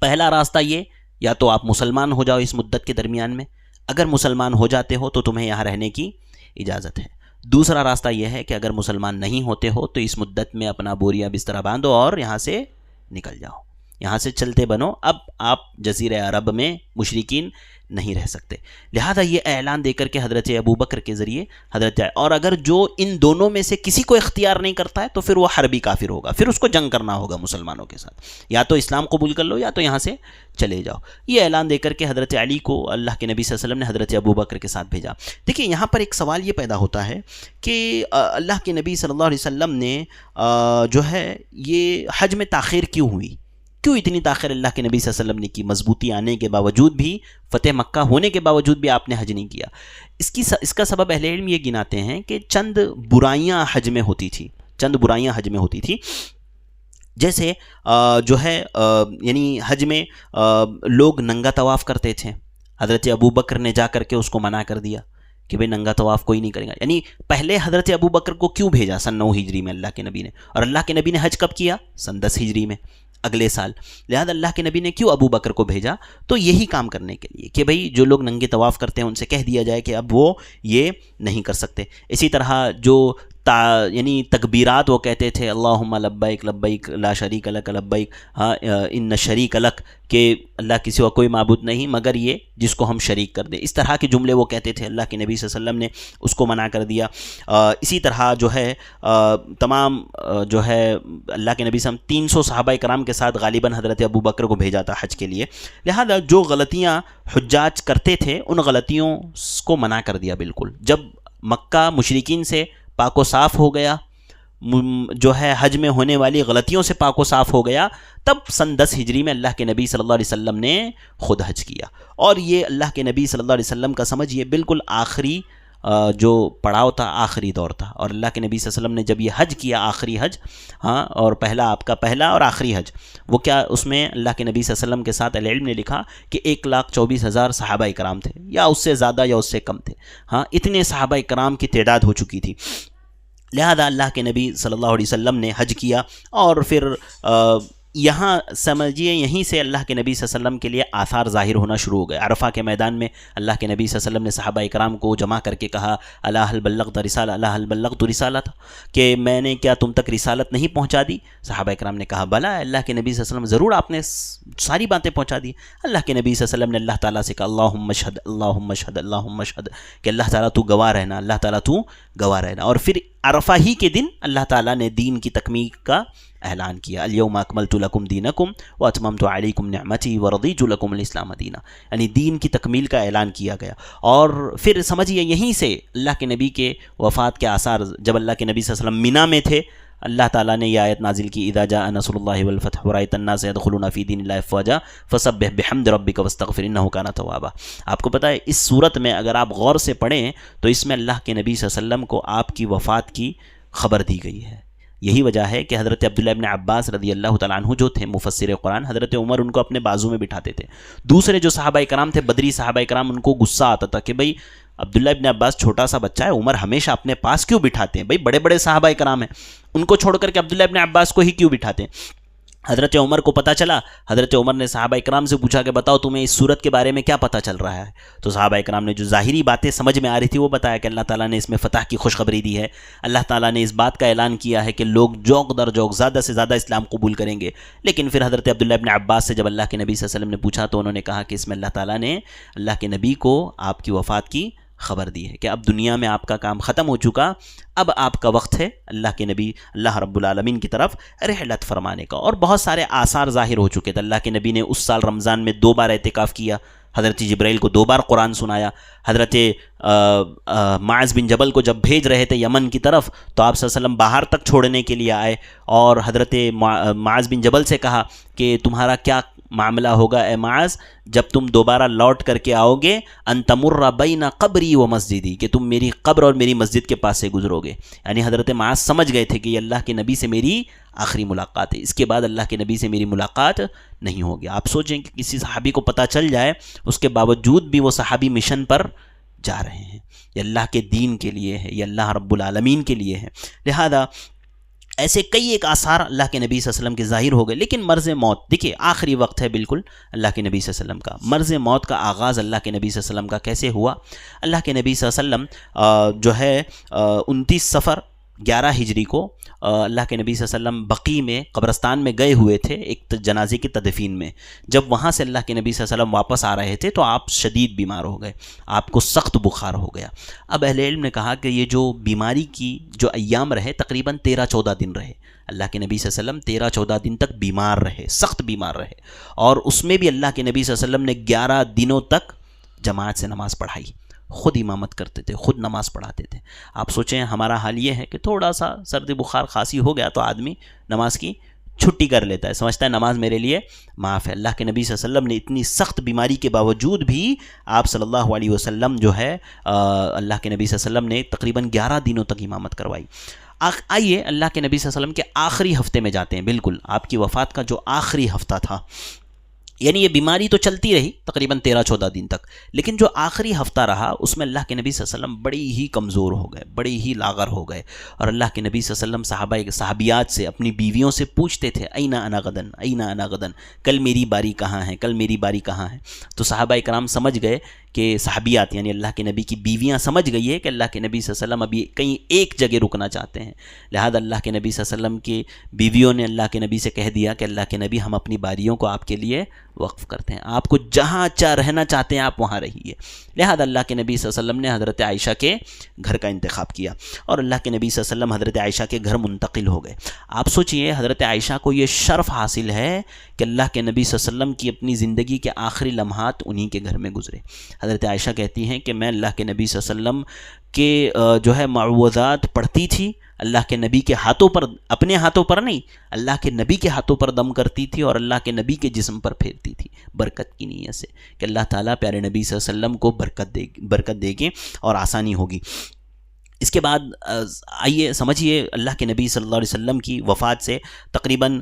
پہلا راستہ یہ، یا تو آپ مسلمان ہو جاؤ اس مدت کے درمیان میں، اگر مسلمان ہو جاتے ہو تو تمہیں یہاں رہنے کی اجازت ہے. دوسرا راستہ یہ ہے کہ اگر مسلمان نہیں ہوتے ہو تو اس مدت میں اپنا بوریا بستر باندھو اور یہاں سے نکل جاؤ، یہاں سے چلتے بنو. اب آپ جزیرہ عرب میں مشرکین نہیں رہ سکتے. لہذا یہ اعلان دے کر کے حضرت ابو بکر کے ذریعے اور اگر جو ان دونوں میں سے کسی کو اختیار نہیں کرتا ہے تو پھر وہ حربی کافر ہوگا، پھر اس کو جنگ کرنا ہوگا مسلمانوں کے ساتھ. یا تو اسلام قبول کر لو یا تو یہاں سے چلے جاؤ. یہ اعلان دے کر کے حضرت علی کو اللہ کے نبی صلی اللہ علیہ وسلم نے حضرت ابو بکر کے ساتھ بھیجا. دیکھیں یہاں پر ایک سوال یہ پیدا ہوتا ہے کہ اللہ کے نبی صلی اللہ علیہ وسلم نے جو ہے یہ حج میں تاخیر کیوں ہوئی؟ کیوں اتنی تاخیر اللہ کے نبی صلی اللہ علیہ وسلم نے کی؟ مضبوطی آنے کے باوجود بھی، فتح مکہ ہونے کے باوجود بھی آپ نے حج نہیں کیا. اس کا سبب اہل علم یہ گناتے ہیں کہ چند برائیاں حج میں ہوتی تھی. جیسے جو ہے یعنی حج میں لوگ ننگا طواف کرتے تھے. حضرت ابو بکر نے جا کر کے اس کو منع کر دیا کہ بھئی ننگا طواف کوئی نہیں کرے گا. یعنی پہلے حضرت ابو بکر کو کیوں بھیجا سن 9 ہجری میں اللہ کے نبی نے، اور اللہ کے نبی نے حج کب کیا؟ سن 10 ہجری میں، اگلے سال. لہذا اللہ کے نبی نے کیوں ابو بکر کو بھیجا؟ تو یہی کام کرنے کے لیے کہ بھئی جو لوگ ننگے طواف کرتے ہیں ان سے کہہ دیا جائے کہ اب وہ یہ نہیں کر سکتے. اسی طرح جو یعنی تکبیرات وہ کہتے تھے، اللہم لبیک لبیک لا شریک لک لبیک، ان شریک لک، کہ اللہ کے سوا کوئی معبود نہیں مگر یہ جس کو ہم شریک کر دیں. اس طرح کے جملے وہ کہتے تھے. اللہ کے نبی صلی اللہ علیہ وسلم نے اس کو منع کر دیا. اسی طرح جو ہے تمام جو ہے اللہ کے نبی صلی اللہ علیہ وسلم 300 صحابہ کرام کے ساتھ غالباً حضرت ابو بکر کو بھیجا تھا حج کے لیے. لہذا جو غلطیاں حجاج کرتے تھے ان غلطیوں کو منع کر دیا بالکل. جب مکہ مشرکین سے پاک و صاف ہو گیا، جو ہے حج میں ہونے والی غلطیوں سے پاک و صاف ہو گیا، تب سن 10 ہجری میں اللہ کے نبی صلی اللہ علیہ وسلم نے خود حج کیا. اور یہ اللہ کے نبی صلی اللہ علیہ وسلم کا سمجھ یہ بالکل آخری جو پڑاؤ تھا آخری دور تھا، اور اللہ کے نبی صلی اللہ علیہ وسلم نے جب یہ حج کیا آخری حج، ہاں، اور پہلا آپ کا پہلا اور آخری حج، وہ کیا اس میں اللہ کے نبی صلی اللہ علیہ وسلم کے ساتھ اہل علم نے لکھا کہ 1,24,000 صحابہ کرام تھے، یا اس سے زیادہ یا اس سے کم تھے، ہاں، اتنے صحابہ کرام کی تعداد ہو چکی تھی۔ لہذا اللہ کے نبی صلی اللہ علیہ وسلم نے حج کیا، اور پھر یہاں سمجھیے یہیں سے اللہ کے نبی صلی اللہ علیہ وسلم کے لیے آثار ظاہر ہونا شروع ہو گئے۔ عرفہ کے میدان میں اللہ کے نبی صلی اللہ علیہ وسلم نے صحابہ اکرام کو جمع کر کے کہا، الا هل بلغت رسالہ، الا هل بلغت رسالۃ، کہ میں نے کیا تم تک رسالت نہیں پہنچا دی؟ صحابہ اکرام نے کہا بلا اللہ کے نبی صلی اللہ علیہ وسلم، ضرور آپ نے ساری باتیں پہنچا دی۔ اللہ کے نبی صلی اللہ علیہ وسلم نے اللہ تعالیٰ سے کہا اللہم اشہد، اللہم اشہد، اللہم اشہد، کہ اللہ تعالیٰ تو گواہ رہنا، اللہ تعالیٰ تو گواہ رہنا۔ اور پھر عرفہ ہی کے دن اللہ تعالیٰ نے دین کی تکمیل کا اعلان کیا، الیوم اکملت لکم دینکم واتممت علیکم نعمتی ورضیت لکم الاسلام دینا، یعنی دین کی تکمیل کا اعلان کیا گیا۔ اور پھر سمجھیے یہیں سے اللہ کے نبی کے وفات کے آثار، جب اللہ کے نبی صلی اللہ علیہ وسلم مینا میں تھے، اللہ تعالیٰ نے یہ آیت نازل کی، اذا جاء نصر اللہ والفتح ورأیت الناس يدخلون فی دین اللہ افواجا فسبح بحمد ربک واستغفر انہ کان توابا۔ آپ کو پتہ ہے اس صورت میں اگر آپ غور سے پڑھیں تو اس میں اللہ کے نبی صلی اللہ علیہ وسلم کو آپ کی وفات کی خبر دی گئی ہے۔ یہی وجہ ہے کہ حضرت عبداللہ ابن عباس رضی اللہ تعالیٰ عنہ جو تھے مفسر قرآن، حضرت عمر ان کو اپنے بازو میں بٹھاتے تھے۔ دوسرے جو صحابہ کرام تھے، بدری صحابہ کرام، ان کو غصہ آتا تھا کہ بھئی عبداللہ ابن عباس چھوٹا سا بچہ ہے، عمر ہمیشہ اپنے پاس کیوں بٹھاتے ہیں؟ بھئی بڑے بڑے صحابہ کرام ہیں، ان کو چھوڑ کر کے عبداللہ ابن عباس کو ہی کیوں بٹھاتے ہیں؟ حضرت عمر کو پتہ چلا، حضرت عمر نے صحابہ اکرام سے پوچھا کہ بتاؤ تمہیں اس صورت کے بارے میں کیا پتہ چل رہا ہے؟ تو صحابہ اکرام نے جو ظاہری باتیں سمجھ میں آ رہی تھی وہ بتایا کہ اللہ تعالیٰ نے اس میں فتح کی خوشخبری دی ہے، اللہ تعالیٰ نے اس بات کا اعلان کیا ہے کہ لوگ جوق در جوق زیادہ سے زیادہ اسلام قبول کریں گے۔ لیکن پھر حضرت عبداللہ ابن عباس سے جب اللہ کے نبی صلی اللہ علیہ وسلم نے پوچھا تو انہوں نے کہا کہ اس میں اللہ تعالیٰ نے اللہ کے نبی کو آپ کی وفات کی خبر دی ہے کہ اب دنیا میں آپ کا کام ختم ہو چکا، اب آپ کا وقت ہے اللہ کے نبی اللہ رب العالمین کی طرف رحلت فرمانے کا۔ اور بہت سارے آثار ظاہر ہو چکے تھے۔ اللہ کے نبی نے اس سال رمضان میں 2 بار اعتکاف کیا، حضرت جبرائیل کو 2 بار قرآن سنایا۔ حضرت معاذ بن جبل کو جب بھیج رہے تھے یمن کی طرف تو آپ صلی اللہ علیہ وسلم باہر تک چھوڑنے کے لیے آئے، اور حضرت معاذ بن جبل سے کہا کہ تمہارا کیا معاملہ ہوگا اے معاذ جب تم دوبارہ لوٹ کر کے آؤ گے، ان تمر بین قبری و مسجدی، کہ تم میری قبر اور میری مسجد کے پاس سے گزرو گے۔ یعنی حضرت معاذ سمجھ گئے تھے کہ یہ اللہ کے نبی سے میری آخری ملاقات ہے، اس کے بعد اللہ کے نبی سے میری ملاقات نہیں ہوگی۔ آپ سوچیں کہ کسی صحابی کو پتہ چل جائے، اس کے باوجود بھی وہ صحابی مشن پر جا رہے ہیں، یہ اللہ کے دین کے لیے ہے، یہ اللہ رب العالمین کے لیے ہے۔ لہذا ایسے کئی ایک آثار اللہ کے نبی صلی اللہ علیہ وسلم کے ظاہر ہو گئے۔ لیکن مرض موت دیکھیے آخری وقت ہے بالکل اللہ کے نبی صلی اللہ علیہ وسلم کا۔ مرض موت کا آغاز اللہ کے نبی صلی اللہ علیہ وسلم کا کیسے ہوا؟ اللہ کے نبی صلی اللہ علیہ وسلم جو ہے 29 صفر 11 ہجری کو اللہ کے نبی صلی اللہ علیہ وسلم بقیع میں قبرستان میں گئے ہوئے تھے ایک جنازے کی تدفین میں۔ جب وہاں سے اللہ کے نبی صلی اللہ علیہ وسلم واپس آ رہے تھے تو آپ شدید بیمار ہو گئے، آپ کو سخت بخار ہو گیا۔ اب اہل علم نے کہا کہ یہ جو بیماری کی جو ایام رہے تقریباً 13-14 دن رہے، اللہ کے نبی صلی اللہ علیہ وسلم 13-14 دن تک بیمار رہے، سخت بیمار رہے، اور اس میں بھی اللہ کے نبی صلی اللہ علیہ وسلم نے 11 دنوں تک جماعت سے نماز پڑھائی، خود امامت کرتے تھے، خود نماز پڑھاتے تھے۔ آپ سوچیں ہمارا حال یہ ہے کہ تھوڑا سا سردی بخار کھانسی ہو گیا تو آدمی نماز کی چھٹی کر لیتا ہے، سمجھتا ہے نماز میرے لیے معاف ہے۔ اللہ کے نبی صلی اللہ علیہ وسلم نے اتنی سخت بیماری کے باوجود بھی آپ صلی اللہ علیہ وسلم جو ہے اللہ کے نبی صلی اللہ علیہ وسلم نے تقریباً 11 دنوں تک امامت کروائی۔ آئیے اللہ کے نبی صلی اللہ علیہ وسلم کے آخری ہفتے میں جاتے ہیں، بالکل آپ کی وفات کا جو آخری ہفتہ تھا، یعنی یہ بیماری تو چلتی رہی تقریباً 13-14 دن تک، لیکن جو آخری ہفتہ رہا اس میں اللہ کے نبی صلی اللہ علیہ وسلم بڑی ہی کمزور ہو گئے، بڑی ہی لاغر ہو گئے، اور اللہ کے نبی صلی اللہ علیہ وسلم صحابیات سے اپنی بیویوں سے پوچھتے تھے این انا غدن، این انا غدن، کل میری باری کہاں ہے، کل میری باری کہاں ہے؟ تو صحابہ کرام سمجھ گئے کہ صحابیات یعنی اللہ کے نبی کی بیویاں سمجھ گئی ہے کہ اللہ کے نبی صلی اللہ علیہ وسلم ابھی کہیں ایک جگہ رکنا چاہتے ہیں، لہذا اللہ کے نبی صلی اللہ علیہ وسلم کی بیویوں نے اللہ کے نبی سے کہہ دیا کہ اللہ کے نبی ہم اپنی باریوں کو آپ کے لیے وقف کرتے ہیں، آپ کو جہاں رہنا چاہتے ہیں آپ وہاں رہیے۔ لہذا اللہ کے نبی صلی اللہ علیہ وسلم نے حضرت عائشہ کے گھر کا انتخاب کیا، اور اللہ کے نبی صلی اللہ علیہ وسلم حضرت عائشہ کے گھر منتقل ہو گئے۔ آپ سوچئے حضرت عائشہ کو یہ شرف حاصل ہے کہ کہ اللہ کے نبی صلی اللہ علیہ وسلم کی اپنی زندگی کے آخری لمحات انہی کے گھر میں گزرے۔ حضرت عائشہ کہتی ہیں کہ میں اللہ کے نبی صلی اللہ علیہ وسلم کے جو ہے معوذات پڑھتی تھی، اللہ کے نبی کے ہاتھوں پر، اپنے ہاتھوں پر نہیں، اللہ کے نبی کے ہاتھوں پر دم کرتی تھی اور اللہ کے نبی کے جسم پر پھیرتی تھی، برکت کی نیت سے کہ اللہ تعالیٰ پیارے نبی صلی اللہ علیہ وسلم کو برکت دے گے اور آسانی ہوگی۔ اس کے بعد آئیے سمجھیے اللہ کے نبی صلی اللہ علیہ وسلم کی وفات سے تقریباً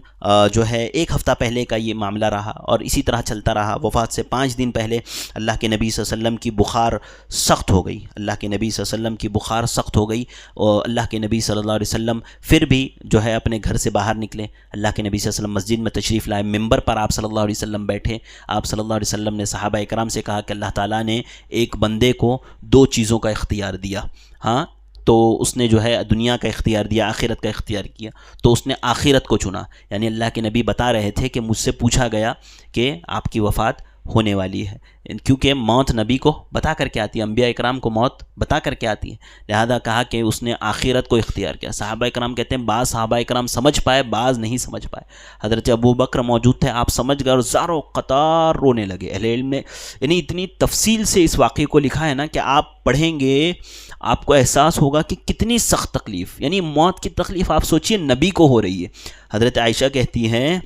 جو ہے 1 ہفتہ پہلے کا یہ معاملہ رہا اور اسی طرح چلتا رہا۔ وفات سے 5 دن پہلے اللہ کے نبی صلی اللہ علیہ وسلم کی بخار سخت ہو گئی، اللہ کے نبی صلی اللہ علیہ وسلم کی بخار سخت ہو گئی اور اللہ کے نبی صلی اللہ علیہ وسلم پھر بھی جو ہے اپنے گھر سے باہر نکلے۔ اللہ کے نبی صلی اللہ علیہ وسلم مسجد میں تشریف لائے، ممبر پر آپ صلی اللہ علیہ وسلم بیٹھے۔ آپ صلی اللہ علیہ وسلم نے صحابہ اکرام سے کہا کہ اللہ تعالیٰ نے ایک بندے کو 2 چیزوں کا اختیار دیا، ہاں تو اس نے جو ہے دنیا کا اختیار دیا، آخرت کا اختیار کیا، تو اس نے آخرت کو چنا۔ یعنی اللہ کے نبی بتا رہے تھے کہ مجھ سے پوچھا گیا کہ آپ کی وفات ہونے والی ہے، کیونکہ موت نبی کو بتا کر کے آتی ہے، انبیاء اکرام کو موت بتا کر کے آتی ہے، لہذا کہا کہ اس نے آخرت کو اختیار کیا۔ صحابہ اکرام کہتے ہیں بعض صحابہ اکرام سمجھ پائے، بعض نہیں سمجھ پائے۔ حضرت ابو بکر موجود تھے، آپ سمجھ گئے اور زاروں قطار رونے لگے۔ اہل علم نے یعنی اتنی تفصیل سے اس واقعے کو لکھا ہے نا کہ آپ پڑھیں گے آپ کو احساس ہوگا کہ کتنی سخت تکلیف، یعنی موت کی تکلیف آپ سوچئے نبی کو ہو رہی ہے۔ حضرت عائشہ کہتی ہیں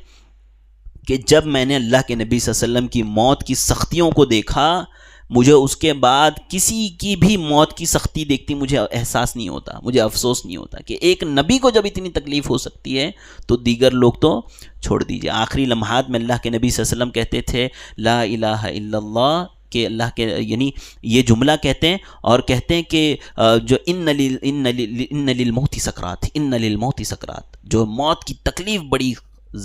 کہ جب میں نے اللہ کے نبی صلی اللہ علیہ وسلم کی موت کی سختیوں کو دیکھا، مجھے اس کے بعد کسی کی بھی موت کی سختی دیکھتی مجھے احساس نہیں ہوتا، مجھے افسوس نہیں ہوتا کہ ایک نبی کو جب اتنی تکلیف ہو سکتی ہے تو دیگر لوگ تو چھوڑ دیجئے۔ آخری لمحات میں اللہ کے نبی صلی اللہ علیہ وسلم کہتے تھے لا الہ الا اللہ، کہ اللہ کے یعنی یہ جملہ کہتے ہیں اور کہتے ہیں کہ جو ان للموت سکرات، ان للموت سکرات، جو موت کی تکلیف بڑی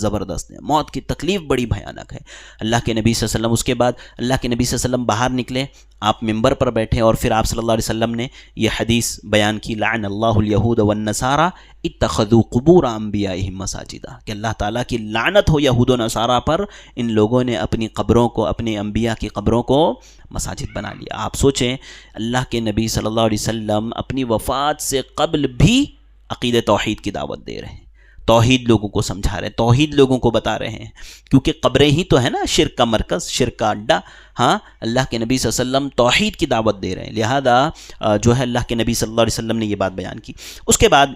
زبردست ہے، موت کی تکلیف بڑی بھیانک ہے۔ اللہ کے نبی صلی اللہ علیہ وسلم اس کے بعد اللہ کے نبی صلی اللہ علیہ وسلم باہر نکلے، آپ ممبر پر بیٹھے اور پھر آپ صلی اللہ علیہ وسلم نے یہ حدیث بیان کی لعن اللہ الیہود والنصارى اتخذوا قبور انبیائہم مساجدا، کہ اللہ تعالیٰ کی لعنت ہو یہود و نصارہ پر، ان لوگوں نے اپنی قبروں کو، اپنے انبیاء کی قبروں کو مساجد بنا لیا۔ آپ سوچیں اللہ کے نبی صلی اللہ علیہ وسلم اپنی وفات سے قبل بھی عقید توحید کی دعوت دے رہے ہیں، توحید لوگوں کو سمجھا رہے ہیں، توحید لوگوں کو بتا رہے ہیں، کیونکہ قبریں ہی تو ہے نا شرک کا مرکز، شرک کا اڈا۔ ہاں اللہ کے نبی صلی اللہ علیہ وسلم توحید کی دعوت دے رہے ہیں، لہذا جو ہے اللہ کے نبی صلی اللہ علیہ وسلم نے یہ بات بیان کی۔ اس کے بعد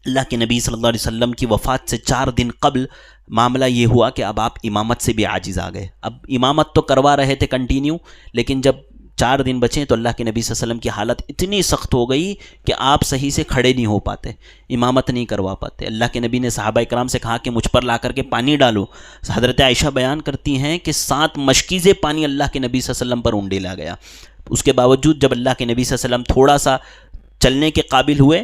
اللہ کے نبی صلی اللہ علیہ وسلم کی وفات سے 4 دن قبل معاملہ یہ ہوا کہ اب آپ امامت سے بھی عاجز آ گئے۔ اب امامت تو کروا رہے تھے کنٹینیو، لیکن جب 4 دن بچیں تو اللہ کے نبی صلی اللہ علیہ وسلم کی حالت اتنی سخت ہو گئی کہ آپ صحیح سے کھڑے نہیں ہو پاتے، امامت نہیں کروا پاتے۔ اللہ کے نبی نے صحابہ اکرام سے کہا کہ مجھ پر لا کر کے پانی ڈالو۔ حضرت عائشہ بیان کرتی ہیں کہ 7 مشکیزیں پانی اللہ کے نبی صلی اللہ علیہ وسلم پر انڈیلا گیا۔ اس کے باوجود جب اللہ کے نبی صلی اللہ علیہ وسلم تھوڑا سا چلنے کے قابل ہوئے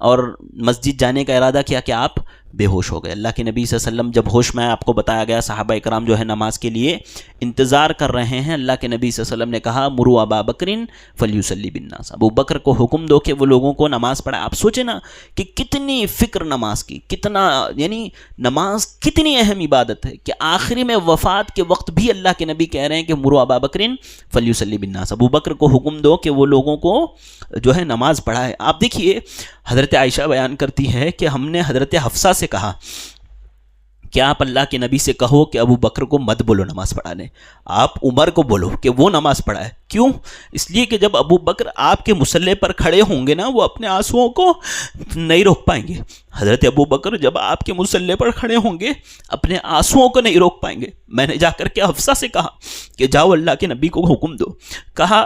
اور مسجد جانے کا ارادہ کیا کہ آپ بے ہوش ہو گئے۔ اللہ کے نبی صلی اللہ علیہ وسلم جب ہوش میں آئے، آپ کو بتایا گیا صحابہ اکرام جو ہے نماز کے لیے انتظار کر رہے ہیں۔ اللہ کے نبی صلی اللہ علیہ وسلم نے کہا مروا ابا بکر فلیصلی بالناس، ابو بکر کو حکم دو کہ وہ لوگوں کو نماز پڑھائے۔ آپ سوچیں نا کہ کتنی فکر نماز کی، کتنا یعنی نماز کتنی اہم عبادت ہے کہ آخری میں وفات کے وقت بھی اللہ کے نبی کہہ رہے ہیں کہ مروا ابا بکر فلیصلی بالناس، ابو بکر کو حکم دو کہ وہ لوگوں کو جو ہے نماز پڑھائے۔ آپ دیکھیے حضرت عائشہ بیان کرتی ہے کہ ہم نے حضرت حفصہ سے کہا کہ آپ اللہ کے نبی سے کہو کہ ابو بکر کو مت بولو نماز پڑھانے، آپ عمر کو بولو کہ وہ نماز پڑھائے۔ کیوں؟ اس لیے کہ جب ابو بکر آپ کے مصلی پر کھڑے ہوں گے نا، وہ اپنے آنسوؤں کو نہیں روک پائیں گے۔ حضرت ابو بکر جب آپ کے مصلی پر کھڑے ہوں گے اپنے آنسوؤں کو نہیں روک پائیں گے۔ میں نے جا کر کے حفصہ سے کہا کہ جاؤ اللہ کے نبی کو حکم دو۔ کہا،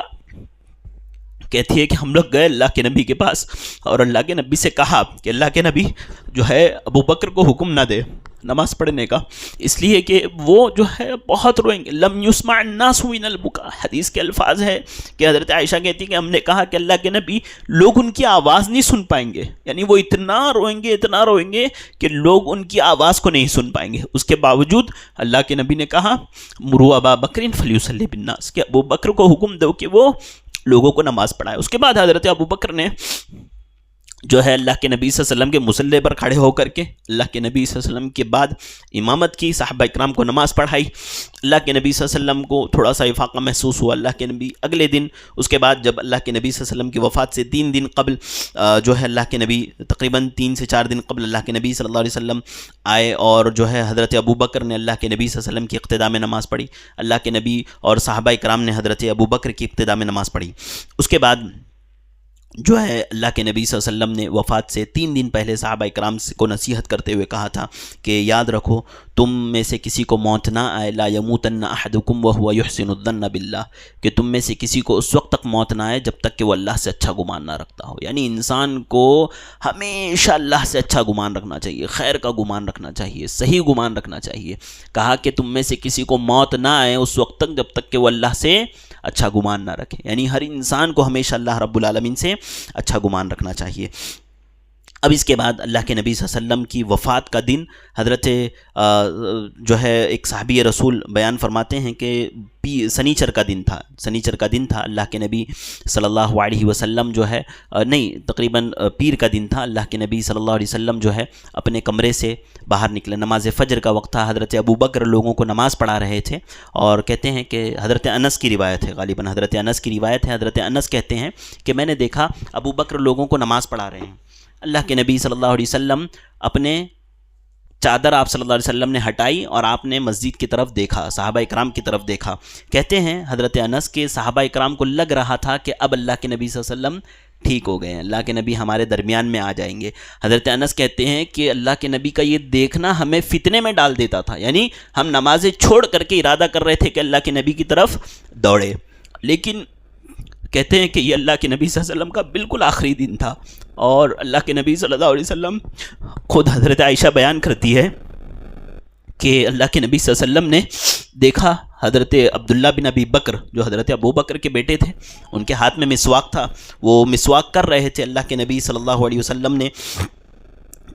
کہتی ہے کہ ہم لوگ گئے اللہ کے نبی کے پاس اور اللہ کے نبی سے کہا کہ اللہ کے نبی جو ہے ابو بکر کو حکم نہ دے نماز پڑھنے کا، اس لیے کہ وہ جو ہے بہت روئیں گے۔ لم یسمع الناس من البکا، حدیث کے الفاظ ہے کہ حضرت عائشہ کہتی کہ ہم نے کہا کہ اللہ کے نبی لوگ ان کی آواز نہیں سن پائیں گے، یعنی وہ اتنا روئیں گے کہ لوگ ان کی آواز کو نہیں سن پائیں گے۔ اس کے باوجود اللہ کے نبی نے کہا مروا ابا بکر فلیصلی بالناس، کہ ابو بکر کو حکم دو کہ وہ لوگوں کو نماز پڑھائے۔ اس کے بعد حضرت ابو بکر نے جو ہے اللہ کے نبی صلی اللہ علیہ وسلم کے مصلی پر کھڑے ہو کر کے اللہ کے نبی صلی اللہ علیہ وسلم کے بعد امامت کی، صحابہ اکرام کو نماز پڑھائی. اللہ کے نبی صلی اللہ علیہ وسلم کو تھوڑا سا افاقہ محسوس ہوا. اللہ کے نبی اگلے دن، اس کے بعد جب اللہ کے نبی صلی اللہ علیہ وسلم کی وفات سے 3 دن قبل جو ہے اللہ کے نبی تقریباً 3 سے 4 دن قبل اللہ کے نبی صلی اللہ علیہ وسلم آئے، اور جو ہے حضرت ابو بکر نے اللہ کے نبی صلی اللہ علیہ وسلم کی اقتداء میں نماز پڑھی. اللہ کے نبی اور صحابہ اکرام نے حضرت ابو بکر کی اقتداء میں نماز پڑھی. اس کے بعد جو ہے اللہ کے نبی صلی اللہ علیہ وسلم نے وفات سے 3 دن پہلے صحابہ اکرام کو نصیحت کرتے ہوئے کہا تھا کہ یاد رکھو تم میں سے کسی کو موت نہ آئے، لا یموتن احدکم وهو یحسن الظن باللہ، کہ تم میں سے کسی کو اس وقت تک موت نہ آئے جب تک کہ وہ اللہ سے اچھا گمان نہ رکھتا ہو. یعنی انسان کو ہمیشہ اللہ سے اچھا گمان رکھنا چاہیے، خیر کا گمان رکھنا چاہیے، صحیح گمان رکھنا چاہیے. کہا کہ تم میں سے کسی کو موت نہ آئے اس وقت تک جب تک کہ وہ اللہ سے اچھا گمان نہ رکھے. یعنی ہر انسان کو ہمیشہ اللہ رب العالمین سے اچھا گمان رکھنا چاہیے. اب اس کے بعد اللہ کے نبی صلی اللہ علیہ وسلم کی وفات کا دن حضرت جو ہے ایک صحابی رسول بیان فرماتے ہیں کہ سنیچر کا دن تھا. اللہ کے نبی صلی اللہ علیہ وسلم جو ہے تقریباً پیر کا دن تھا. اللہ کے نبی صلی اللہ علیہ وسلم جو ہے اپنے کمرے سے باہر نکلے. نماز فجر کا وقت تھا. حضرت ابو بکر لوگوں کو نماز پڑھا رہے تھے، اور کہتے ہیں کہ حضرت انس کی روایت ہے، غالباً حضرت انس کی روایت ہے. حضرت انس کہتے ہیں کہ میں نے دیکھا ابو بکر لوگوں کو نماز پڑھا رہے ہیں. اللہ کے نبی صلی اللہ علیہ وسلم اپنے چادر آپ صلی اللہ علیہ وسلم نے ہٹائی اور آپ نے مسجد کی طرف دیکھا، صحابہ اکرام کی طرف دیکھا. کہتے ہیں حضرت انس کے صحابہ اکرام کو لگ رہا تھا کہ اب اللہ کے نبی صلی اللہ علیہ وسلم ٹھیک ہو گئے ہیں، اللہ کے نبی ہمارے درمیان میں آ جائیں گے. حضرت انس کہتے ہیں کہ اللہ کے نبی کا یہ دیکھنا ہمیں فتنے میں ڈال دیتا تھا. یعنی ہم نمازیں چھوڑ کر کے ارادہ کر رہے تھے کہ اللہ کے نبی کی طرف دوڑے، لیکن کہتے ہیں کہ یہ اللہ کے نبی صلی اللہ علیہ وسلم کا بالکل آخری دن تھا. اور اللہ کے نبی صلی اللہ علیہ وسلم خود حضرت عائشہ بیان کرتی ہے کہ اللہ کے نبی صلی اللہ علیہ وسلم نے دیکھا حضرت عبداللہ بن ابی بکر جو حضرت ابو بکر کے بیٹے تھے، ان کے ہاتھ میں مسواک تھا، وہ مسواک کر رہے تھے. اللہ کے نبی صلی اللہ علیہ وسلم نے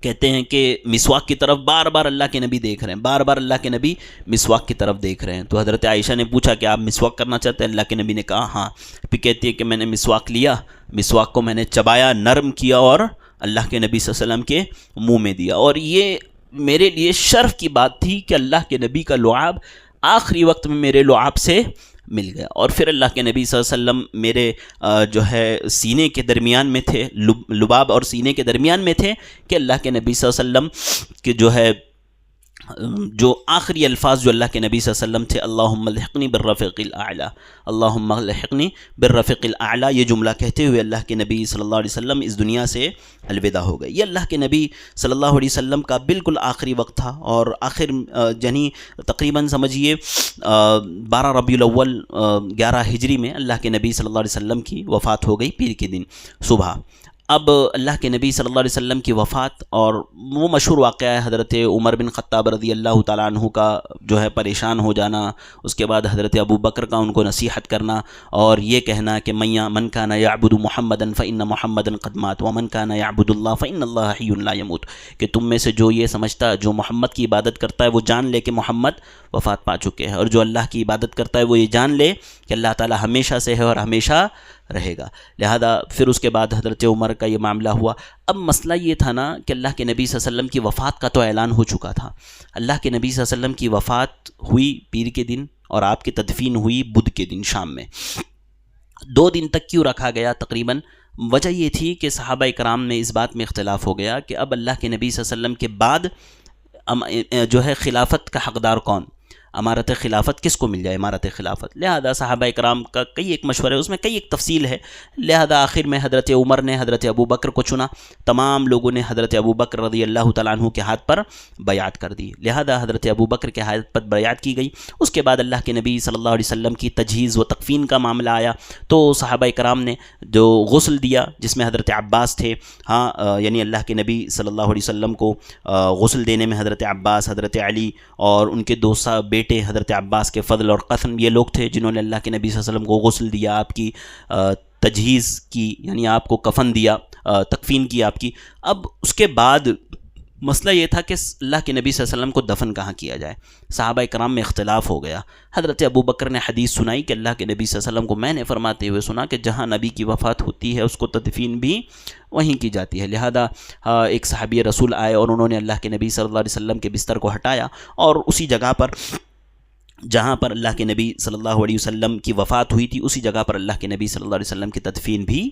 کہتے ہیں کہ مسواک کی طرف بار بار اللہ کے نبی دیکھ رہے ہیں، بار بار اللہ کے نبی مسواک کی طرف دیکھ رہے ہیں. تو حضرت عائشہ نے پوچھا کہ آپ مسواک کرنا چاہتے ہیں؟ اللہ کے نبی نے کہا ہاں. پھر کہتی ہے کہ میں نے مسواک لیا، مسواک کو میں نے چبایا، نرم کیا اور اللہ کے نبی صلی اللہ علیہ وسلم کے منہ میں دیا. اور یہ میرے لیے شرف کی بات تھی کہ اللہ کے نبی کا لعاب آخری وقت میں میرے لعاب سے مل گیا. اور پھر اللہ کے نبی صلی اللہ علیہ وسلم میرے جو ہے سینے کے درمیان میں تھے، لباب اور سینے کے درمیان میں تھے کہ اللہ کے نبی صلی اللہ علیہ وسلم کے جو ہے جو آخری الفاظ جو اللہ کے نبی صلی اللہ علیہ وسلم تھے، اللہم الحقنی بالرفیق الاعلی، اللہم الحقنی بالرفیق الاعلی، یہ جملہ کہتے ہوئے اللہ کے نبی صلی اللہ علیہ وسلم اس دنیا سے الوداع ہو گئے. یہ اللہ کے نبی صلی اللہ علیہ وسلم کا بالکل آخری وقت تھا. اور آخر یعنی تقریباً سمجھیے 12 ربیع الاول 11 ہجری میں اللہ کے نبی صلی اللہ علیہ وسلم کی وفات ہو گئی پیر کے دن صبح. اب اللہ کے نبی صلی اللہ علیہ وسلم کی وفات اور وہ مشہور واقعہ ہے حضرت عمر بن خطاب رضی اللہ تعالیٰ عنہ کا جو ہے پریشان ہو جانا، اس کے بعد حضرت ابو بکر کا ان کو نصیحت کرنا اور یہ کہنا کہ من کان یعبد محمدا فإن محمدا قد مات ومن کان یعبد اللہ فإن اللہ حی لا یموت، کہ تم میں سے جو یہ سمجھتا جو محمد کی عبادت کرتا ہے وہ جان لے کہ محمد وفات پا چکے ہیں، اور جو اللہ کی عبادت کرتا ہے وہ یہ جان لے کہ اللہ تعالیٰ ہمیشہ سے ہے اور ہمیشہ رہے گا. لہذا پھر اس کے بعد حضرت عمر کا یہ معاملہ ہوا. اب مسئلہ یہ تھا نا کہ اللہ کے نبی صلی اللہ علیہ وسلم کی وفات کا تو اعلان ہو چکا تھا. اللہ کے نبی صلی اللہ علیہ وسلم کی وفات ہوئی پیر کے دن اور آپ کی تدفین ہوئی بدھ کے دن شام میں. 2 دن تک کیوں رکھا گیا؟ تقریباً وجہ یہ تھی کہ صحابہ اکرام میں اس بات میں اختلاف ہو گیا کہ اب اللہ کے نبی صلی اللہ علیہ وسلم کے بعد جو ہے خلافت کا حقدار کون، امارت خلافت کس کو مل جائے امارت خلافت. لہذا صحابہ اکرام کا کئی ایک مشورہ ہے، اس میں کئی ایک تفصیل ہے. لہذا آخر میں حضرت عمر نے حضرت ابو بکر کو چنا. تمام لوگوں نے حضرت ابو بکر رضی اللہ تعالیٰ عنہ کے ہاتھ پر بیعت کر دی. لہذا حضرت ابو بکر کے ہاتھ پر بیعت کی گئی. اس کے بعد اللہ کے نبی صلی اللہ علیہ وسلم کی تجہیز و تکفین کا معاملہ آیا تو صحابہ اکرام نے جو غسل دیا جس میں حضرت عباس تھے، یعنی اللہ کے نبی صلی اللہ علیہ وسلم کو غسل دینے میں حضرت عباس، حضرت علی اور ان کے 2 بیٹے حضرت عباس کے فضل اور قسم یہ لوگ تھے جنہوں نے اللہ کے نبی صلی اللہ علیہ وسلم کو غسل دیا، آپ کی تجہیز کی، یعنی آپ کو کفن دیا، تکفین کی آپ کی. اب اس کے بعد مسئلہ یہ تھا کہ اللہ کے نبی صلی اللہ علیہ وسلم کو دفن کہاں کیا جائے. صحابہ کرام میں اختلاف ہو گیا. حضرت ابو بکر نے حدیث سنائی کہ اللہ کے نبی صلی اللہ علیہ وسلم کو میں نے فرماتے ہوئے سنا کہ جہاں نبی کی وفات ہوتی ہے اس کو تدفین بھی وہیں کی جاتی ہے. لہذا ایک صحابی رسول آئے اور انہوں نے اللہ کے نبی صلی اللہ علیہ وسلم کے بستر کو ہٹایا اور اسی جگہ پر جہاں پر اللہ کے نبی صلی اللہ علیہ وسلم کی وفات ہوئی تھی اسی جگہ پر اللہ کے نبی صلی اللہ علیہ وسلم کی تدفین بھی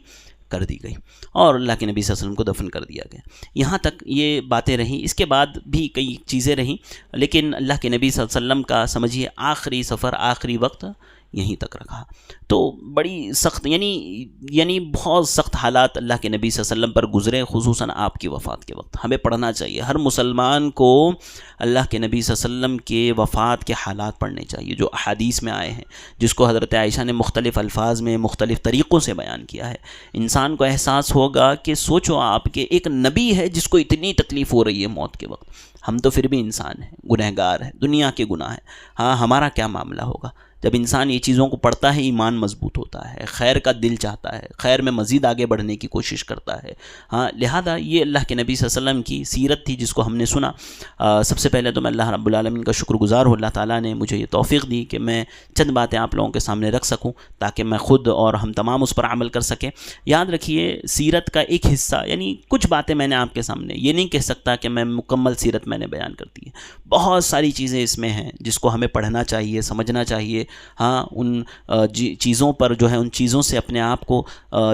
کر دی گئی اور اللہ کے نبی صلی اللہ علیہ وسلم کو دفن کر دیا گیا. یہاں تک یہ باتیں رہیں. اس کے بعد بھی کئی چیزیں رہیں لیکن اللہ کے نبی صلی اللہ علیہ وسلم کا سمجھیے آخری سفر آخری وقت یہیں تک رکھا. تو بڑی سخت یعنی بہت سخت حالات اللہ کے نبی صلی اللہ علیہ وسلم پر گزرے خصوصاً آپ کی وفات کے وقت. ہمیں پڑھنا چاہیے ہر مسلمان کو اللہ کے نبی صلی اللہ علیہ وسلم کے وفات کے حالات پڑھنے چاہیے جو احادیث میں آئے ہیں جس کو حضرت عائشہ نے مختلف الفاظ میں مختلف طریقوں سے بیان کیا ہے. انسان کو احساس ہوگا کہ سوچو آپ کہ ایک نبی ہے جس کو اتنی تکلیف ہو رہی ہے موت کے وقت. ہم تو پھر بھی انسان ہیں گنہگار ہیں دنیا کے گناہ ہیں. ہاں ہمارا کیا معاملہ ہوگا جب انسان یہ چیزوں کو پڑھتا ہے ایمان مضبوط ہوتا ہے خیر کا دل چاہتا ہے خیر میں مزید آگے بڑھنے کی کوشش کرتا ہے. ہاں لہذا یہ اللہ کے نبی صلی اللہ علیہ وسلم کی سیرت تھی جس کو ہم نے سنا. سب سے پہلے تو میں اللہ رب العالمین کا شکر گزار ہوں. اللہ تعالیٰ نے مجھے یہ توفیق دی کہ میں چند باتیں آپ لوگوں کے سامنے رکھ سکوں تاکہ میں خود اور ہم تمام اس پر عمل کر سکیں. یاد رکھیے سیرت کا ایک حصہ یعنی کچھ باتیں میں نے آپ کے سامنے یہ نہیں کہہ سکتا کہ میں مکمل سیرت میں نے بیان کر دی ہے. بہت ساری چیزیں اس میں ہیں جس کو ہمیں پڑھنا چاہیے سمجھنا چاہیے. ہاں ان چیزوں پر جو ہے ان چیزوں سے اپنے آپ کو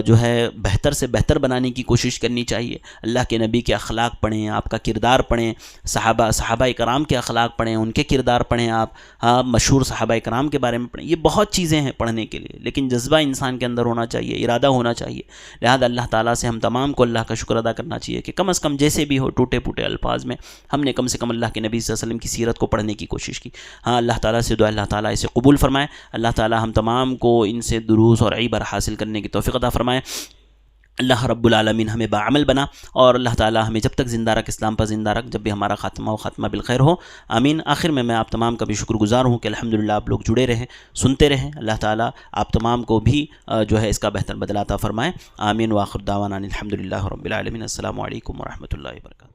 جو ہے بہتر سے بہتر بنانے کی کوشش کرنی چاہیے. اللہ کے نبی کے اخلاق پڑھیں آپ کا کردار پڑھیں صحابہ کرام کے اخلاق پڑھیں ان کے کردار پڑھیں آپ مشہور صحابہ کرام کے بارے میں پڑھیں. یہ بہت چیزیں ہیں پڑھنے کے لیے لیکن جذبہ انسان کے اندر ہونا چاہیے ارادہ ہونا چاہیے. لہذا اللہ تعالیٰ سے ہم تمام کو اللہ کا شکر ادا کرنا چاہیے کہ کم از کم جیسے بھی ہو ٹوٹے پھوٹے الفاظ میں ہم نے کم سے کم اللہ کے نبی صلی اللہ علیہ وسلم کی سیرت کو پڑھنے کی کوشش کی. ہاں اللہ تعالیٰ سے دعا اللہ تعالیٰ اسے قبول فرمائے. اللہ تعالیٰ ہم تمام کو ان سے دروس اور عبر حاصل کرنے کی توفیق عطا فرمائے. اللہ رب العالمین ہمیں باعمل بنا اور اللہ تعالیٰ ہمیں جب تک زندہ رکھ اسلام پر زندہ رکھ جب بھی ہمارا خاتمہ ہو خاتمہ بالخیر ہو آمین. آخر میں آپ تمام کا بھی شکر گزار ہوں کہ الحمدللہ آپ لوگ جڑے رہیں سنتے رہیں. اللہ تعالیٰ آپ تمام کو بھی جو ہے اس کا بہتر بدلہ عطا فرمائے آمین. وآخر دعوانا الحمدللہ رب العالمین. السلام علیکم ورحمۃ اللہ وبرکاتہ.